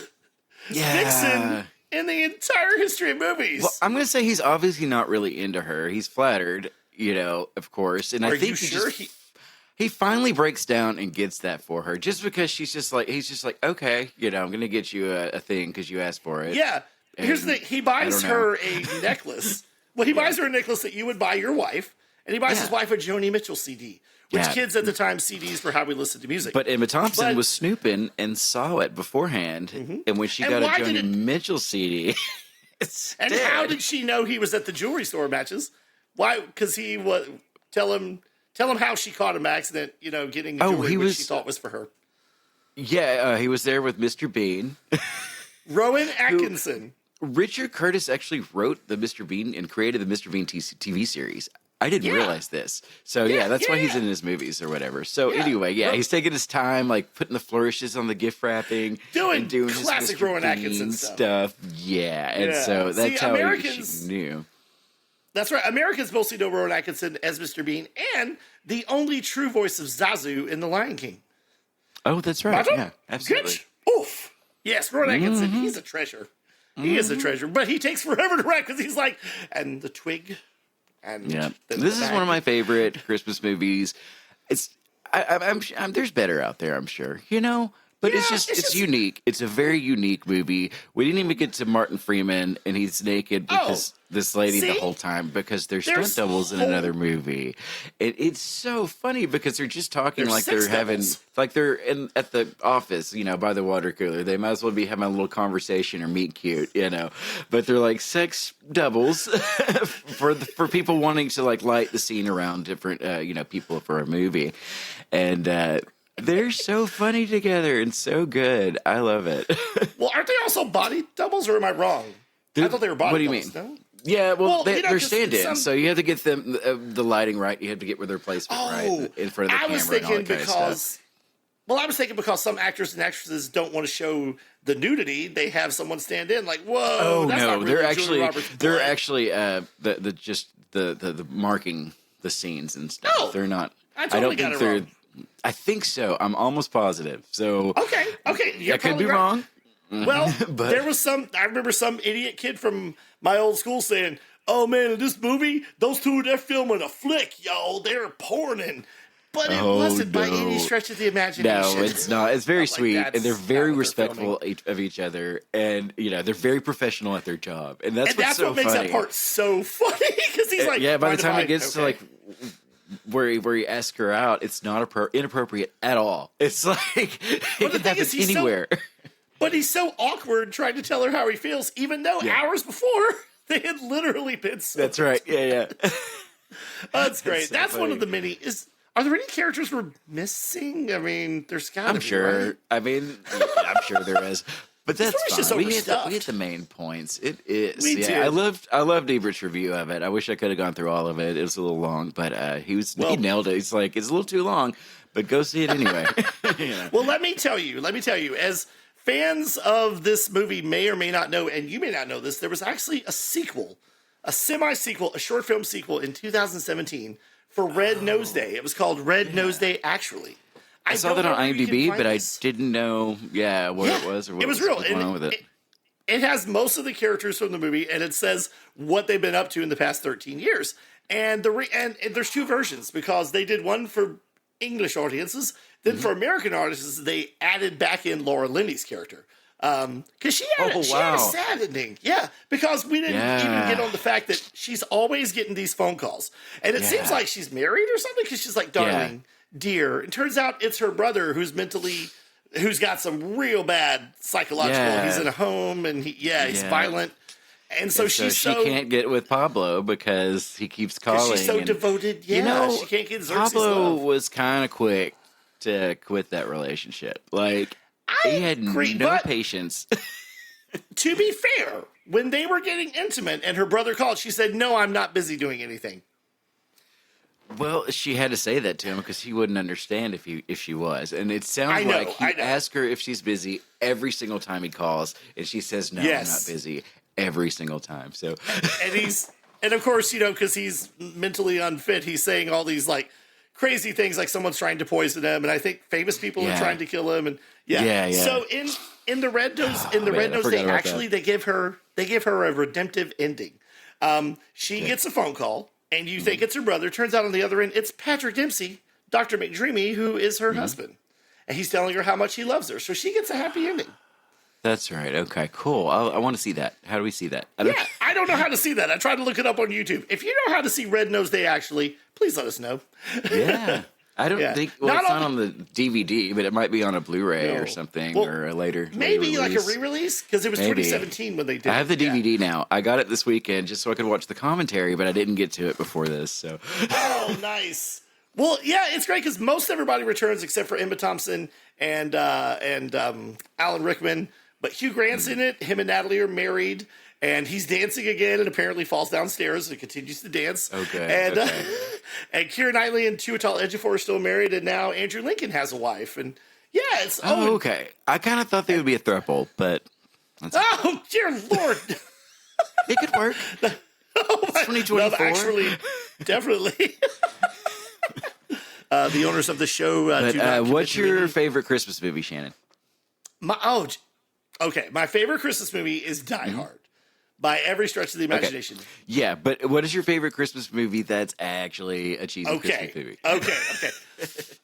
vixen in the entire history of movies. Well, I'm going to say he's obviously not really into her. He's flattered, you know, of course. And I think he finally breaks down and gets that for her just because he's just like, okay, you know, I'm going to get you a thing because you asked for it. Yeah. And here's the thing. He buys her a necklace. Well, he buys her a necklace that you would buy your wife. And he buys his wife a Joni Mitchell CD. Which kids at the time, CDs were how we listened to music. But Emma Thompson was snooping and saw it beforehand. And when she got a Joni Mitchell CD, and how did she know he was at the jewelry store, Matches? Why? Because he was tell him how she caught him by accident. You know, getting jewelry which she thought was for her. Yeah, he was there with Mr. Bean, Rowan Atkinson. Richard Curtis actually wrote the Mr. Bean and created the Mr. Bean TV series. I didn't realize this. So, that's why he's in his movies or whatever. So, anyway, he's taking his time, like, putting the flourishes on the gift wrapping. Doing his classic Mr. Rowan Atkinson stuff. Yeah, and so that's how he knew. That's right. Americans mostly know Rowan Atkinson as Mr. Bean and the only true voice of Zazu in The Lion King. Oh, that's right. Yeah, absolutely. Oof. Yes, Rowan Atkinson, he's a treasure. He is a treasure. But he takes forever to write because he's like, and the twig... This is one of my favorite Christmas movies. I'm there's better out there, I'm sure, you know, but it's unique. It's a very unique movie. We didn't even get to Martin Freeman, and he's naked because this lady the whole time because they're stunt doubles in another movie. It's so funny because they're just talking like they're having like they're at the office, you know, by the water cooler. They might as well be having a little conversation or meet cute, you know. But they're like sex doubles for people wanting to like light the scene around different you know, people for a movie, and. They're so funny together and so good. I love it. Well, aren't they also body doubles, or am I wrong? I thought they were body doubles. What do you mean? No? Yeah, well, they're stand-ins, so you have to get them the lighting right. You have to get their placement right in front of the camera. I was thinking because some actors and actresses don't want to show the nudity, they have someone stand in. Like, whoa! Oh that's no, not really they're actually the marking the scenes and stuff. Oh, they're not. I don't think they're. I think so. I'm almost positive. So okay. I could be wrong. Well, there was I remember some idiot kid from my old school saying, "Oh man, in this movie, those two they're filming a flick, yo. They're porning." But it wasn't by any stretch of the imagination. No, it's not. It's very sweet, and they're very respectful filming. of each other, and you know they're very professional at their job, and that's what makes that part so funny because he's like, by the time it gets to like. Where he asks her out, it's not inappropriate at all. It's like it can happen anywhere. But he's so awkward trying to tell her how he feels, even though hours before they had literally been. That's right. Yeah. That's great. That's one of the many. Are there any characters we're missing? I mean, there's got to be. I'm sure. Right? I mean, I'm sure there is. But that's just fine. We overstuffed. hit the main points. It is. Me too. I loved Ebert's review of it. I wish I could have gone through all of it. It was a little long, but he nailed it. He's like, it's a little too long, but go see it anyway. Well, let me tell you, as fans of this movie may or may not know, and you may not know this, there was actually a sequel, a semi-sequel, a short film sequel in 2017 for Red Nose Day. It was called Red Nose Day, actually. I saw that on IMDb, but I didn't know, what it was or what was real. Going on with it. It has most of the characters from the movie, and it says what they've been up to in the past 13 years. And and there's two versions, because they did one for English audiences. Then for American audiences, they added back in Laura Linney's character. Because she had a sad ending. Yeah, because we didn't even get on the fact that she's always getting these phone calls. And it seems like she's married or something, because she's like, darling, dear. It turns out it's her brother who's got some real bad psychological. Yeah. He's in a home, and he's violent. And so she can't get with Pablo because he keeps calling. She's so devoted. Yeah, she can't get Xerxes' Pablo love. was kind of quick to quit that relationship. Like, he had no patience. To be fair, when they were getting intimate and her brother called, she said, "No, I'm not busy doing anything." Well, she had to say that to him because he wouldn't understand if she was. And it sounds like he asks her if she's busy every single time he calls, and she says, "No, I'm not busy," every single time. So, and of course, because he's mentally unfit, he's saying all these like crazy things, like someone's trying to poison him, and I think famous people are trying to kill him, and So in the Red Nose Day, actually, they give her a redemptive ending. She gets a phone call. And you think it's her brother. Turns out on the other end, it's Patrick Dempsey, Dr. McDreamy, who is her husband. And he's telling her how much he loves her. So she gets a happy ending. That's right. Okay, cool. I want to see that. How do we see that? I don't know how to see that. I tried to look it up on YouTube. If you know how to see Red Nose Day, actually, please let us know. Yeah. I don't think, it's not on the DVD, but it might be on a Blu-ray or something, or a later maybe release. Like a re-release, because it was 2017 when they did it. I have the DVD now. I got it this weekend just so I could watch the commentary, but I didn't get to it before this. So. Oh, nice. Well, yeah, it's great because most everybody returns except for Emma Thompson and Alan Rickman, but Hugh Grant's in it. Him and Natalie are married. And he's dancing again and apparently falls downstairs and continues to dance. Okay. And Keira Knightley and Chiwetel Ejiofor are still married, and now Andrew Lincoln has a wife. And it's okay. I kind of thought they would be a throuple, but dear Lord, it could work. It's 2024. No, actually, definitely. The owners of the show. What's your favorite Christmas movie, Shannon? My favorite Christmas movie is Die Hard. By every stretch of the imagination. Okay. Yeah, but what is your favorite Christmas movie that's actually a cheesy Christmas movie? Okay.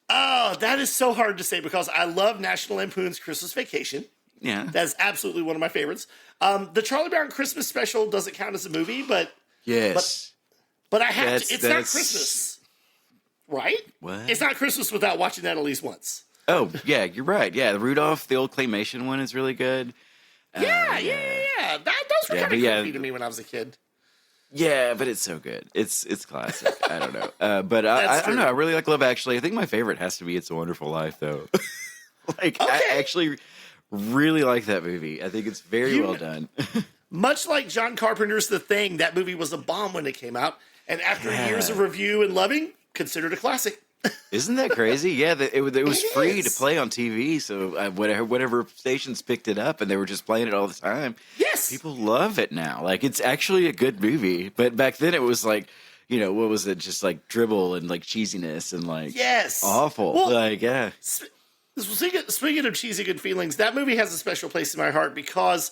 Oh, that is so hard to say because I love National Lampoon's Christmas Vacation. Yeah. That's absolutely one of my favorites. The Charlie Brown Christmas special doesn't count as a movie, but... Yes. But I have to... It's not Christmas. Right? What? It's not Christmas without watching that at least once. Oh, yeah, you're right. Yeah, the Rudolph, the old claymation one is really good. Yeah. Those were kind of creepy to me when I was a kid. Yeah, but it's so good. It's classic. I don't know. But I don't know. I really like Love Actually. I think my favorite has to be It's a Wonderful Life, though. I actually really like that movie. I think it's very well done. Much like John Carpenter's The Thing, that movie was a bomb when it came out. And after years of review and loving, considered a classic. Isn't that crazy? Yeah, it was free to play on TV, so whatever stations picked it up, and they were just playing it all the time. Yes, people love it now. Like, it's actually a good movie, but back then it was like, what was it? Just like dribble and like cheesiness and like awful. Well, Speaking of cheesy good feelings, that movie has a special place in my heart because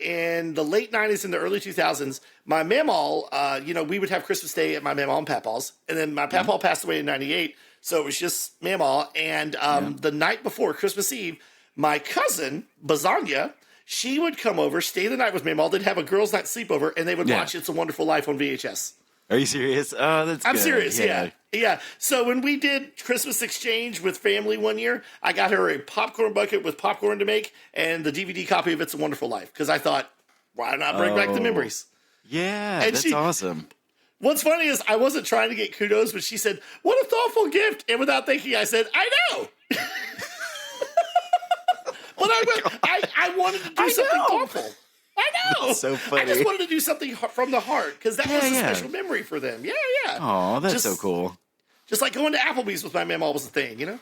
in the late 90s and the early 2000s, my mamaw, we would have Christmas Day at my mamaw and papaw's, and then my papaw passed away in 98, so it was just mamaw, and the night before Christmas Eve, my cousin, Bazanya, she would come over, stay the night with mamaw, they'd have a girls' night sleepover, and they would watch It's a Wonderful Life on VHS. Are you serious? Oh, that's good. I'm serious, yeah. So when we did Christmas exchange with family one year, I got her a popcorn bucket with popcorn to make and the DVD copy of It's a Wonderful Life because I thought, why not bring back the memories? Yeah, and that's awesome. What's funny is I wasn't trying to get kudos, but she said, what a thoughtful gift. And without thinking, I said, I know. But I wanted to do something thoughtful. I know. That's so funny. I just wanted to do something from the heart because that was a special memory for them. Yeah. Oh, that's so cool. Just like going to Applebee's with my mama was a thing, you know?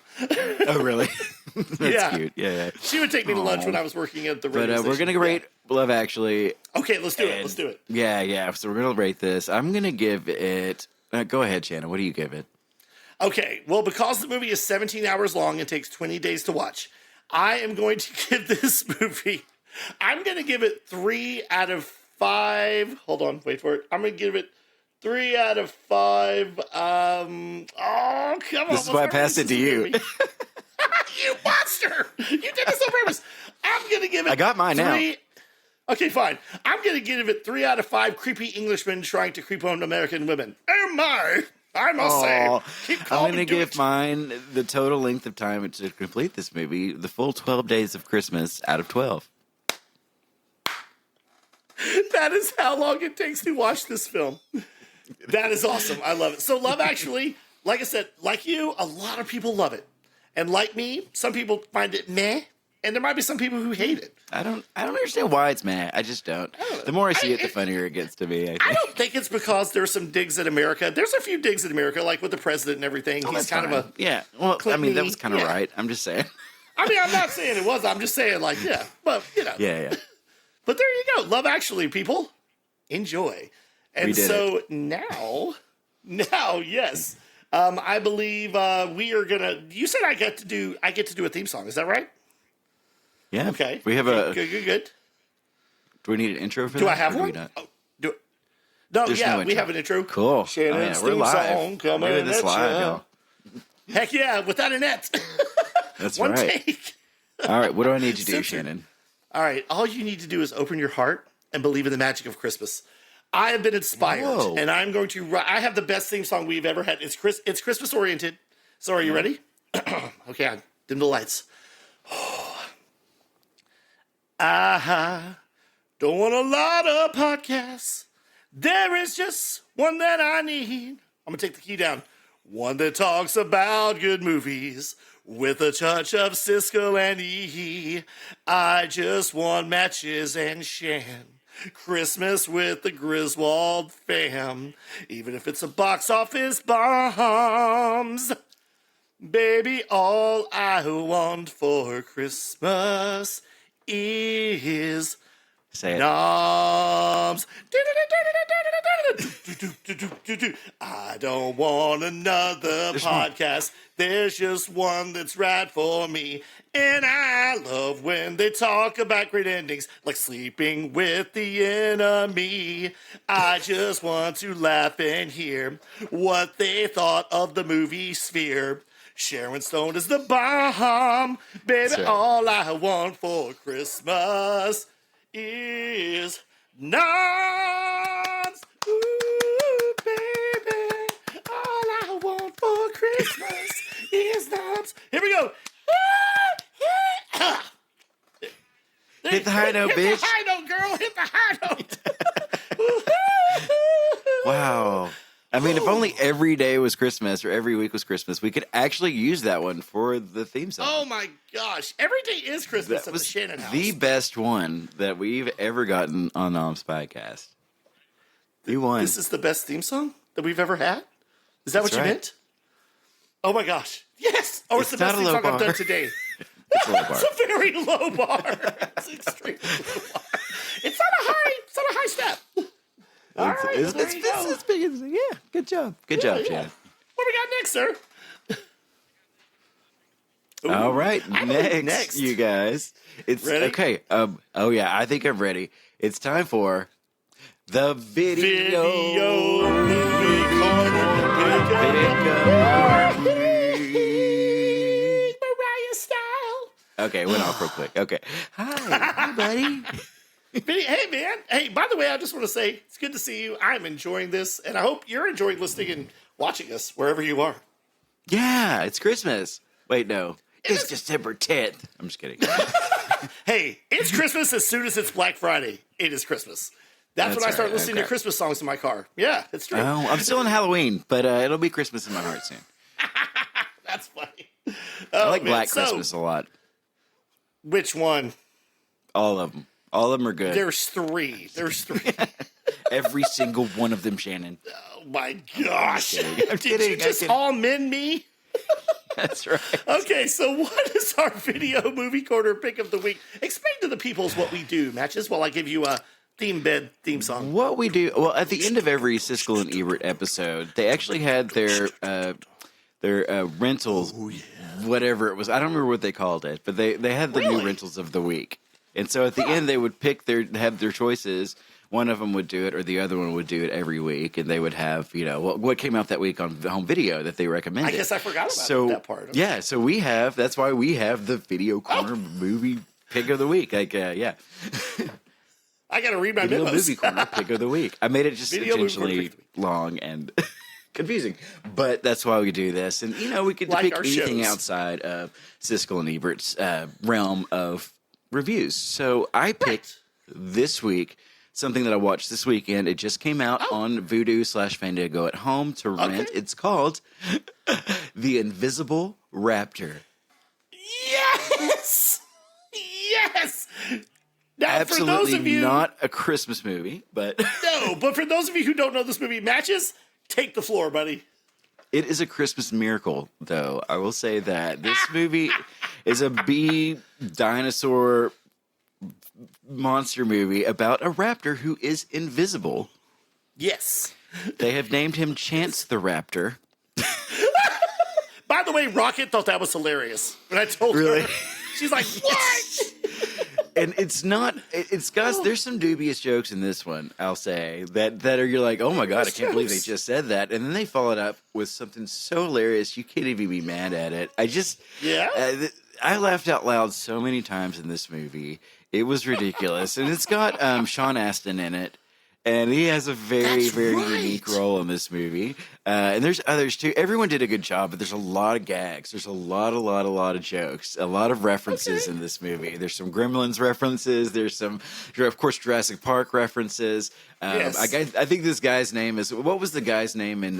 Oh, really? That's cute. Yeah. She would take me to lunch when I was working at the radio But we're going to rate Love Actually. Okay, let's do it. Yeah. So we're going to rate this. I'm going to give it... go ahead, Shannon. What do you give it? Okay, well, because the movie is 17 hours long and takes 20 days to watch, I am going to give this movie... I'm going to give it 3 out of 5. Hold on, wait for it. I'm going to give it 3 out of 5. Oh, come on. This is why I passed it to you. You monster! You did this on purpose. I'm going to give it... I got mine now. Okay, fine. I'm going to give it 3 out of 5 creepy Englishmen trying to creep on American women. Oh, my... I must say, I'm going to give mine the total length of time to complete this movie, the full 12 days of Christmas out of 12. That is how long it takes to watch this film. That is awesome. I love it. So Love Actually, like I said, like you, a lot of people love it. And like me, some people find it meh, and there might be some people who hate it. I don't understand why it's meh. I just don't. The more I see it, the funnier it gets to me. I don't think it's because there's some digs at America. There's a few digs at America, like with the president and everything. He's kind of a... Yeah, well, I mean, that was kind of right. I'm just saying. I mean, I'm not saying it was. I'm just saying, like, yeah. But, you know. Yeah. But there you go. Love Actually, people. Enjoy. And so now, yes. I believe we are going to... You said I get to do a theme song. Is that right? Yeah. Okay. We have Good. Do we need an intro for that? Do I have one? Oh, do it. No, no we have an intro. Cool. Shannon's we're theme live. song coming. We're doing this live, y'all. Heck yeah, without a net. That's One right. take. All right, what do I need to do, Shannon? All right, all you need to do is open your heart and believe in the magic of Christmas. I have been inspired, and I'm going to... I have the best theme song we've ever had. It's Christmas-oriented. So are you ready? Okay, dim the lights. I don't want a lot of podcasts. There is just one that I need. I'm going to take the key down. One that talks about good movies with a touch of Siskel and E. I just want matches and Shan. Christmas with the Griswold fam. Even if it's a box office bombs. Baby, all I want for Christmas is NOMS. I don't want another podcast. There's just one that's right for me. And I love when they talk about great endings, like sleeping with the enemy. I just want to laugh and hear what they thought of the movie Sphere. Sharon Stone is the bomb. Baby, all I want for Christmas is NOMS. Ooh, baby, all I want for Christmas is NOMS. Here we go. Hit the high note, bitch. Hit the high note, girl. Hit the high note. Wow. I mean, if only every day was Christmas or every week was Christmas, we could actually use that one for the theme song. Oh my gosh. Every day is Christmas at the Shannon house. The best one that we've ever gotten on NOMS podcast. You won. This is the best theme song that we've ever had? Is that what you meant? Oh my gosh. Yes. Oh, it's the best theme song I've done today. It's a low bar. It's a very low bar. It's extremely low bar. It's not a high step. All right, it's big. Yeah, good job. Good job, Shannon. What we got next, sir? All right, next, you guys. It's ready? Okay. Oh yeah, I think I'm ready. It's time for the video. Movie corner Mariah style. Okay, went off real quick. Okay. Hi, buddy. Hey, man. Hey, by the way, I just want to say it's good to see you. I'm enjoying this, and I hope you're enjoying listening and watching us wherever you are. Yeah, it's Christmas. Wait, no. It's December 10th. I'm just kidding. Hey, it's Christmas as soon as it's Black Friday. It is Christmas. That's when I start listening to Christmas songs in my car. Yeah, it's true. Oh, I'm still in Halloween, but it'll be Christmas in my heart soon. That's funny. I like Black Christmas a lot. Which one? All of them. All of them are good. There's three. Every single one of them, Shannon. Oh my gosh! I'm Did you just all men me? That's right. Okay, so what is our video movie corner pick of the week? Explain to the peoples what we do, Matches, while I give you a theme song. What we do, well, at the end of every Siskel and Ebert episode, they actually had their rentals, whatever it was. I don't remember what they called it, but they had the new rentals of the week. And so at the end, they would have their choices. One of them would do it, or the other one would do it every week, and they would have, what came out that week on home video that they recommended. I guess I forgot about that part. Okay. Yeah, so that's why we have the video corner movie pick of the week. Yeah. I got to read my video memos. Movie corner pick of the week. I made it just intentionally long and confusing, but that's why we do this. And, we could pick anything outside of Siskel and Ebert's realm of reviews. So I picked this week something that I watched this weekend. It just came out on Vudu/Fandango at home to rent. Okay. It's called The Invisible Raptor. Yes! Yes! Now, absolutely for those of you, not a Christmas movie, but... No, but for those of you who don't know this movie, Matches, take the floor, buddy. It is a Christmas miracle, though. I will say that. This movie is a bee dinosaur monster movie about a raptor who is invisible. Yes. They have named him Chance the Raptor. By the way, Rocket thought that was hilarious. When I told her, she's like, what? And it's got, there's some dubious jokes in this one, I'll say, that are, you're like, oh my God, I can't believe they just said that. And then they follow it up with something so hilarious, you can't even be mad at it. I laughed out loud so many times in this movie. It was ridiculous. And it's got Sean Astin in it. And he has a very, very unique role in this movie. And there's others too. Everyone did a good job, but there's a lot of gags. There's a lot of jokes, a lot of references in this movie. There's some Gremlins references. There's some, of course, Jurassic Park references. Yes. I think this guy's name is, what was the guy's name in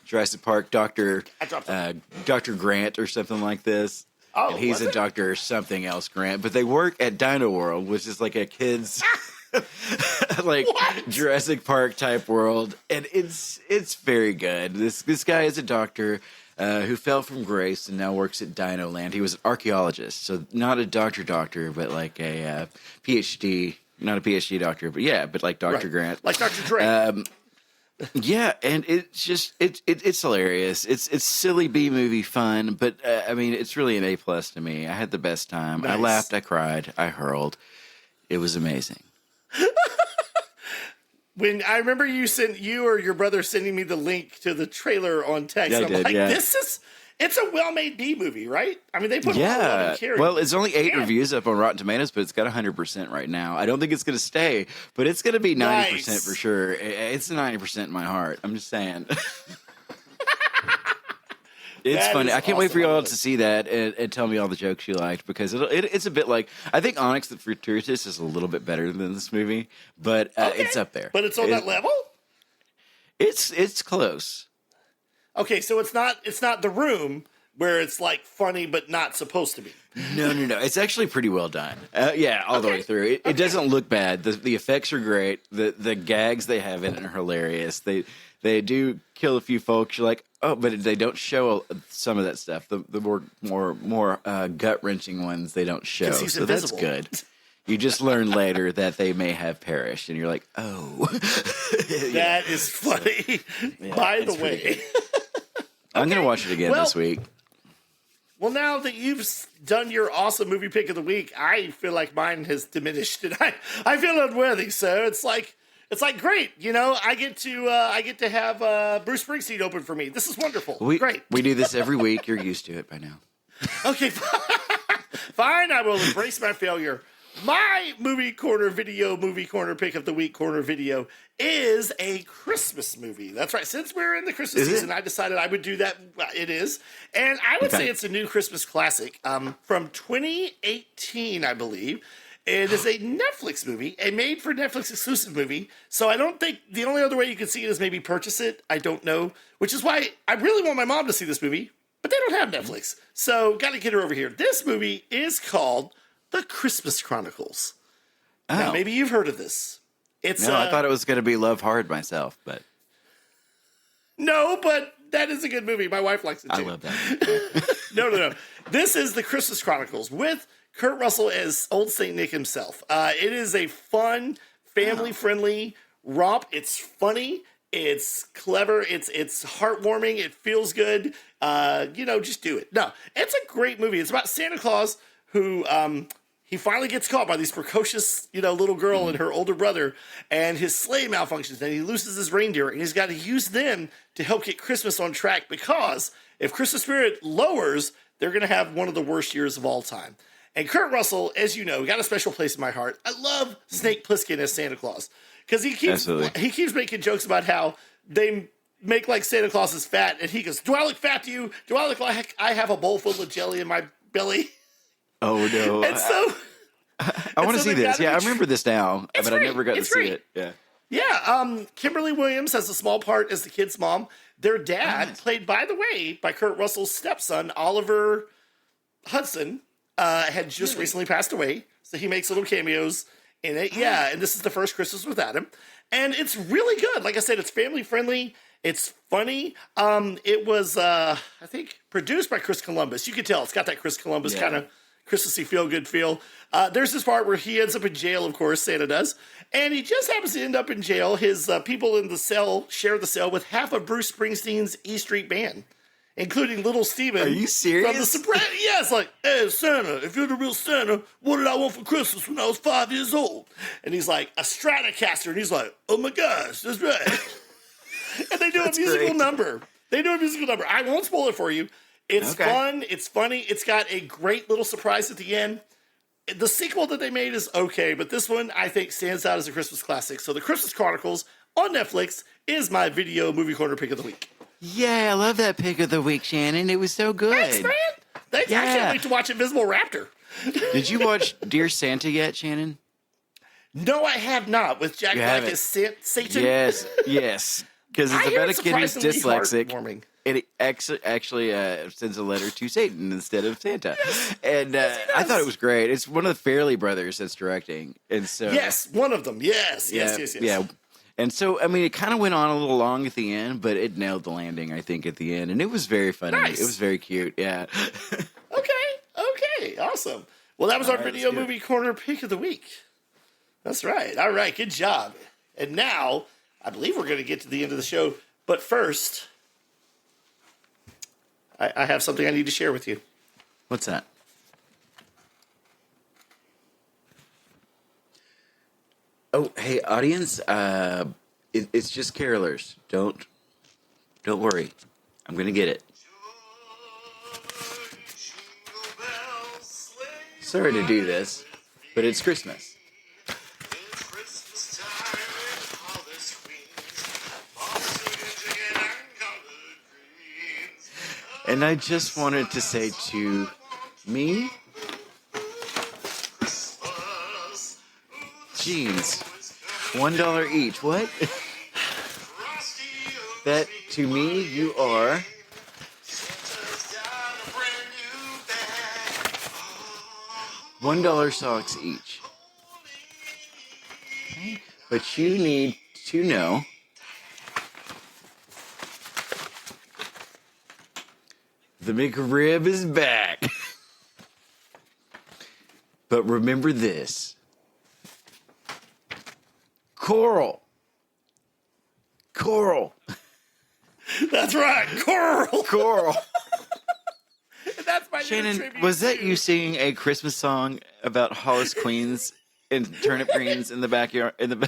Jurassic Park? Dr. Grant or something like this. Oh, and he's a Dr. something else Grant. But they work at Dino World, which is like a kid's... Jurassic Park type world, and it's very good. This guy is a doctor who fell from grace and now works at Dino Land. He was an archaeologist, so not a doctor, but like a PhD, not a PhD doctor, but like Dr. Grant, like Dr. Dre. Yeah, and it's just it's hilarious. It's silly B movie fun, but I mean it's really an A+ to me. I had the best time. Nice. I laughed, I cried, I hurled. It was amazing. When I remember you or your brother sending me the link to the trailer on text, yeah, I'm like, it's a well-made B movie, right? I mean, they put a lot of care. Well, it's only 8 reviews up on Rotten Tomatoes, but it's got 100% right now. I don't think it's going to stay, but it's going to be 90% for sure. It's 90% in my heart. I'm just saying. It's funny. I can't wait for y'all to see that and tell me all the jokes you liked, because it's a bit like, I think Onyx the Fortuitous is a little bit better than this movie, but it's up there. But it's on that level? It's close. Okay, so it's not The Room where it's like funny but not supposed to be. No. It's actually pretty well done. All the way through. It doesn't look bad. The effects are great. The gags they have in it are hilarious. They do kill a few folks. You're like, oh, but they don't show some of that stuff. The more gut wrenching ones they don't show. So invisible. That's good. You just learn later that they may have perished, and you're like, oh, that is funny. By the way, I'm gonna watch it again this week. Well, now that you've done your awesome movie pick of the week, I feel like mine has diminished, and I feel unworthy. So it's like great, I get to have Bruce Springsteen open for me. This is wonderful. Great. We do this every week. You're used to it by now. Okay, fine. I will embrace my failure. My movie corner pick of the week corner video is a Christmas movie. That's right. Since we're in the Christmas season, I decided I would do that. It is. And I would say it's a new Christmas classic from 2018, I believe. It is a Netflix movie, a made-for-Netflix exclusive movie. So I don't think the only other way you can see it is maybe purchase it. I don't know. Which is why I really want my mom to see this movie. but they don't have Netflix. So got to get her over here. This movie is called The Christmas Chronicles. Oh. Now, maybe you've heard of this. It's I thought it was going to be Love Hard myself, but no, but that is a good movie. My wife likes it too. I love that. No. This is The Christmas Chronicles with Kurt Russell as Old Saint Nick himself. It is a fun, family-friendly romp. It's funny. It's clever. It's heartwarming. It feels good. Just do it. No, it's a great movie. It's about Santa Claus who he finally gets caught by these precocious, little girl and her older brother, and his sleigh malfunctions, and he loses his reindeer, and he's got to use them to help get Christmas on track, because if Christmas spirit lowers, they're going to have one of the worst years of all time. And Kurt Russell, as you know, got a special place in my heart. I love Snake Plissken as Santa Claus, because he keeps making jokes about how they make like Santa Claus is fat, and he goes, "Do I look fat to you? Do I look like I have a bowl full of jelly in my belly?" Oh no! And so I want to see this. Yeah, I remember this now, but great. I never got to see it. Yeah. Yeah, Kimberly Williams has a small part as the kid's mom. Their dad, played, by the way, by Kurt Russell's stepson, Oliver Hudson, had just recently passed away. So he makes little cameos in it. Yeah, and this is the first Christmas without him. And it's really good. Like I said, it's family-friendly. It's funny. It was, I think, produced by Chris Columbus. You can tell it's got that Chris Columbus kind of Christmassy feel-good feel. There's this part where he ends up in jail, of course, Santa does. And he just happens to end up in jail. His people in the cell share the cell with half of Bruce Springsteen's E Street Band, including Little Steven. Are you serious? From the Sopranos. Yeah, it's like, "Hey, Santa, if you're the real Santa, what did I want for Christmas when I was 5 years old?" And he's like, "A Stratocaster." And he's like, "Oh my gosh, that's right." And they do a musical number. I won't spoil it for you. It's fun. It's funny. It's got a great little surprise at the end. The sequel that they made is okay, but this one, I think, stands out as a Christmas classic. So The Christmas Chronicles on Netflix is my video movie corner pick of the week. Yeah, I love that pick of the week, Shannon. It was so good. Thanks, man. Thanks. Yeah. I can't wait to watch Invisible Raptor. Did you watch Dear Santa yet, Shannon? No, I have not. With Jack Black as Satan? Yes. Because it's about a kid who's dyslexic. And it actually sends a letter to Satan instead of Santa. And I thought it was great. It's one of the Farrelly brothers that's directing. And so yes, one of them. Yes. Yeah. And so, I mean, it kind of went on a little long at the end, but it nailed the landing, I think, at the end. And it was very funny. Nice. It was very cute. Yeah. Okay. Awesome. Well, that was our video movie corner pick of the week. That's right. All right. Good job. And now, I believe we're going to get to the end of the show. But first, I have something I need to share with you. What's that? Oh, hey, audience. It's just carolers. Don't worry. I'm going to get it. Sorry to do this, but it's Christmas. And I just wanted to say to me, jeans, $1 each. What? That to me, you are $1 socks each. Okay? But you need to know the McRib is back. But remember this. Coral. That's right. Coral. That's my Shannon, was that you singing a Christmas song about Hollis Queens and turnip greens in the backyard? It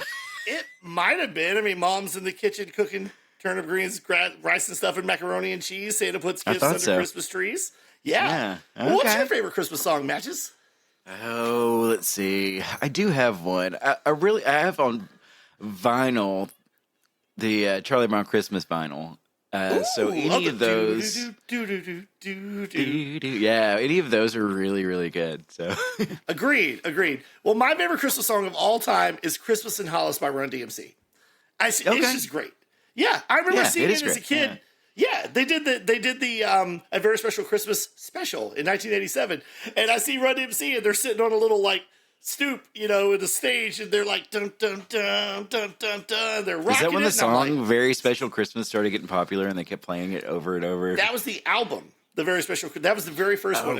might have been. I mean, Mom's in the kitchen cooking turnip greens, rice and stuff, and macaroni and cheese. Santa puts gifts under Christmas trees. Yeah. Okay. Well, what's your favorite Christmas song, Matches? Oh, let's see. I do have one. I have on vinyl the Charlie Brown Christmas vinyl. So any of those, yeah, any of those are really, really good. So agreed. Well, my favorite Christmas song of all time is "Christmas in Hollis" by Run DMC. It's just great. Yeah, I remember seeing it as a kid. Yeah, they did the A Very Special Christmas special in 1987, and I see Run DMC and they're sitting on a little like stoop, in the stage, and they're like dun dun dun dun dun dun. They're rocking. Is that when the song like, "Very Special Christmas" started getting popular and they kept playing it over and over? That was the album, The Very Special. That was the very first one.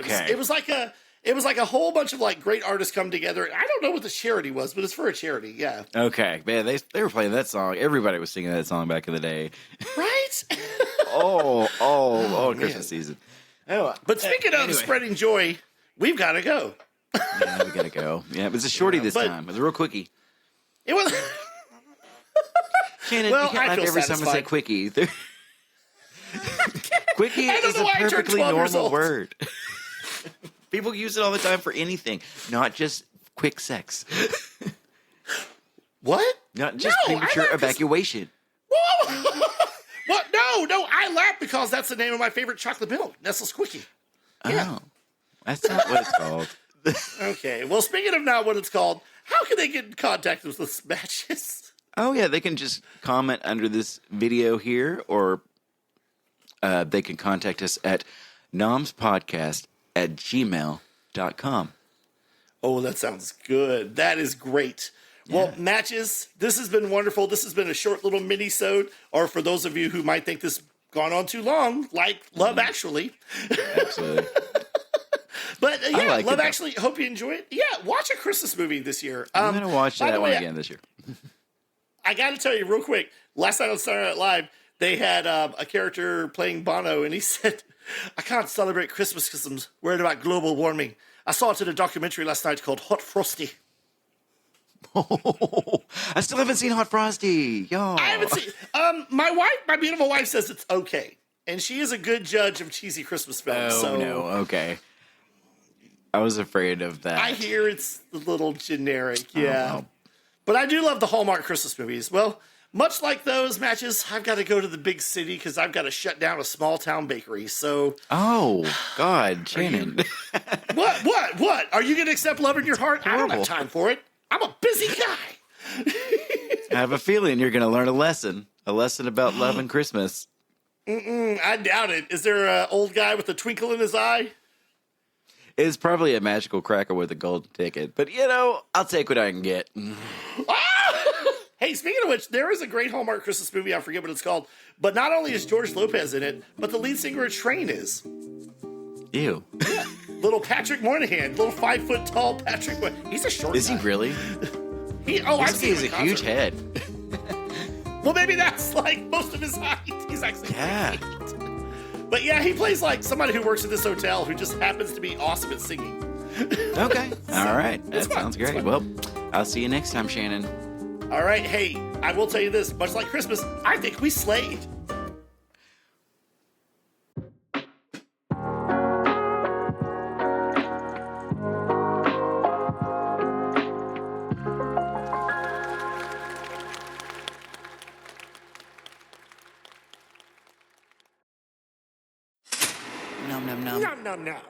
It was like a whole bunch of like great artists come together. I don't know what the charity was, but it's for a charity. Yeah. Okay, man, they were playing that song. Everybody was singing that song back in the day. Right? Christmas season. Oh, but speaking of spreading joy, we've got to go. Yeah, we gotta go. Yeah, it was a shorty this time. It was a real quickie. It was. Shannon, you can't laugh every time I say quickie. Quickie is a perfectly normal word. People use it all the time for anything, not just quick sex. What? Not just premature evacuation. Whoa! What? No, I laugh because that's the name of my favorite chocolate milk, Nestle's Quickie. Yeah. Oh, that's not what it's called. Okay, well, speaking of not what it's called, how can they get in contact with us, Matches? Oh, yeah, they can just comment under this video here, or they can contact us at nomspodcast@gmail.com. Oh, that sounds good. That is great. Well, Matches, this has been wonderful. This has been a short little mini-sode, or for those of you who might think this gone on too long, like Love Actually. Absolutely. But Love Actually, hope you enjoy it. Yeah, watch a Christmas movie this year. I'm going to watch that one again this year. I got to tell you real quick, last night on Saturday Night Live, they had a character playing Bono, and he said, I can't celebrate Christmas because I'm worried about global warming. I saw it in a documentary last night called Hot Frosty. Oh, I still haven't seen Hot Frosty. Yo. I haven't seen. My beautiful wife says it's okay, and she is a good judge of cheesy Christmas films. Oh no, okay. I was afraid of that. I hear it's a little generic, yeah. But I do love the Hallmark Christmas movies. Well, much like those Matches, I've got to go to the big city because I've got to shut down a small town bakery. So, oh God, Shannon. What? Are you going to accept love in your heart? I don't have time for it. I'm a busy guy. I have a feeling you're going to learn a lesson about love and Christmas. I doubt it. Is there an old guy with a twinkle in his eye? It's probably a magical cracker with a golden ticket, but I'll take what I can get. Hey, speaking of which, there is a great Hallmark Christmas movie. I forget what it's called, but not only is George Lopez in it, but the lead singer of Train is. Ew. Yeah. Little Patrick Moynihan, little 5 foot tall Patrick. He's a short. Is guy. He really? I've seen him in a huge head. Well, maybe that's like most of his height. He's actually great. But yeah, he plays like somebody who works at this hotel who just happens to be awesome at singing. Okay. All right. That sounds great. Well, I'll see you next time, Shannon. All right. Hey, I will tell you this. Much like Christmas, I think we slayed. Nom, nom, nom. Nom, nom, nom.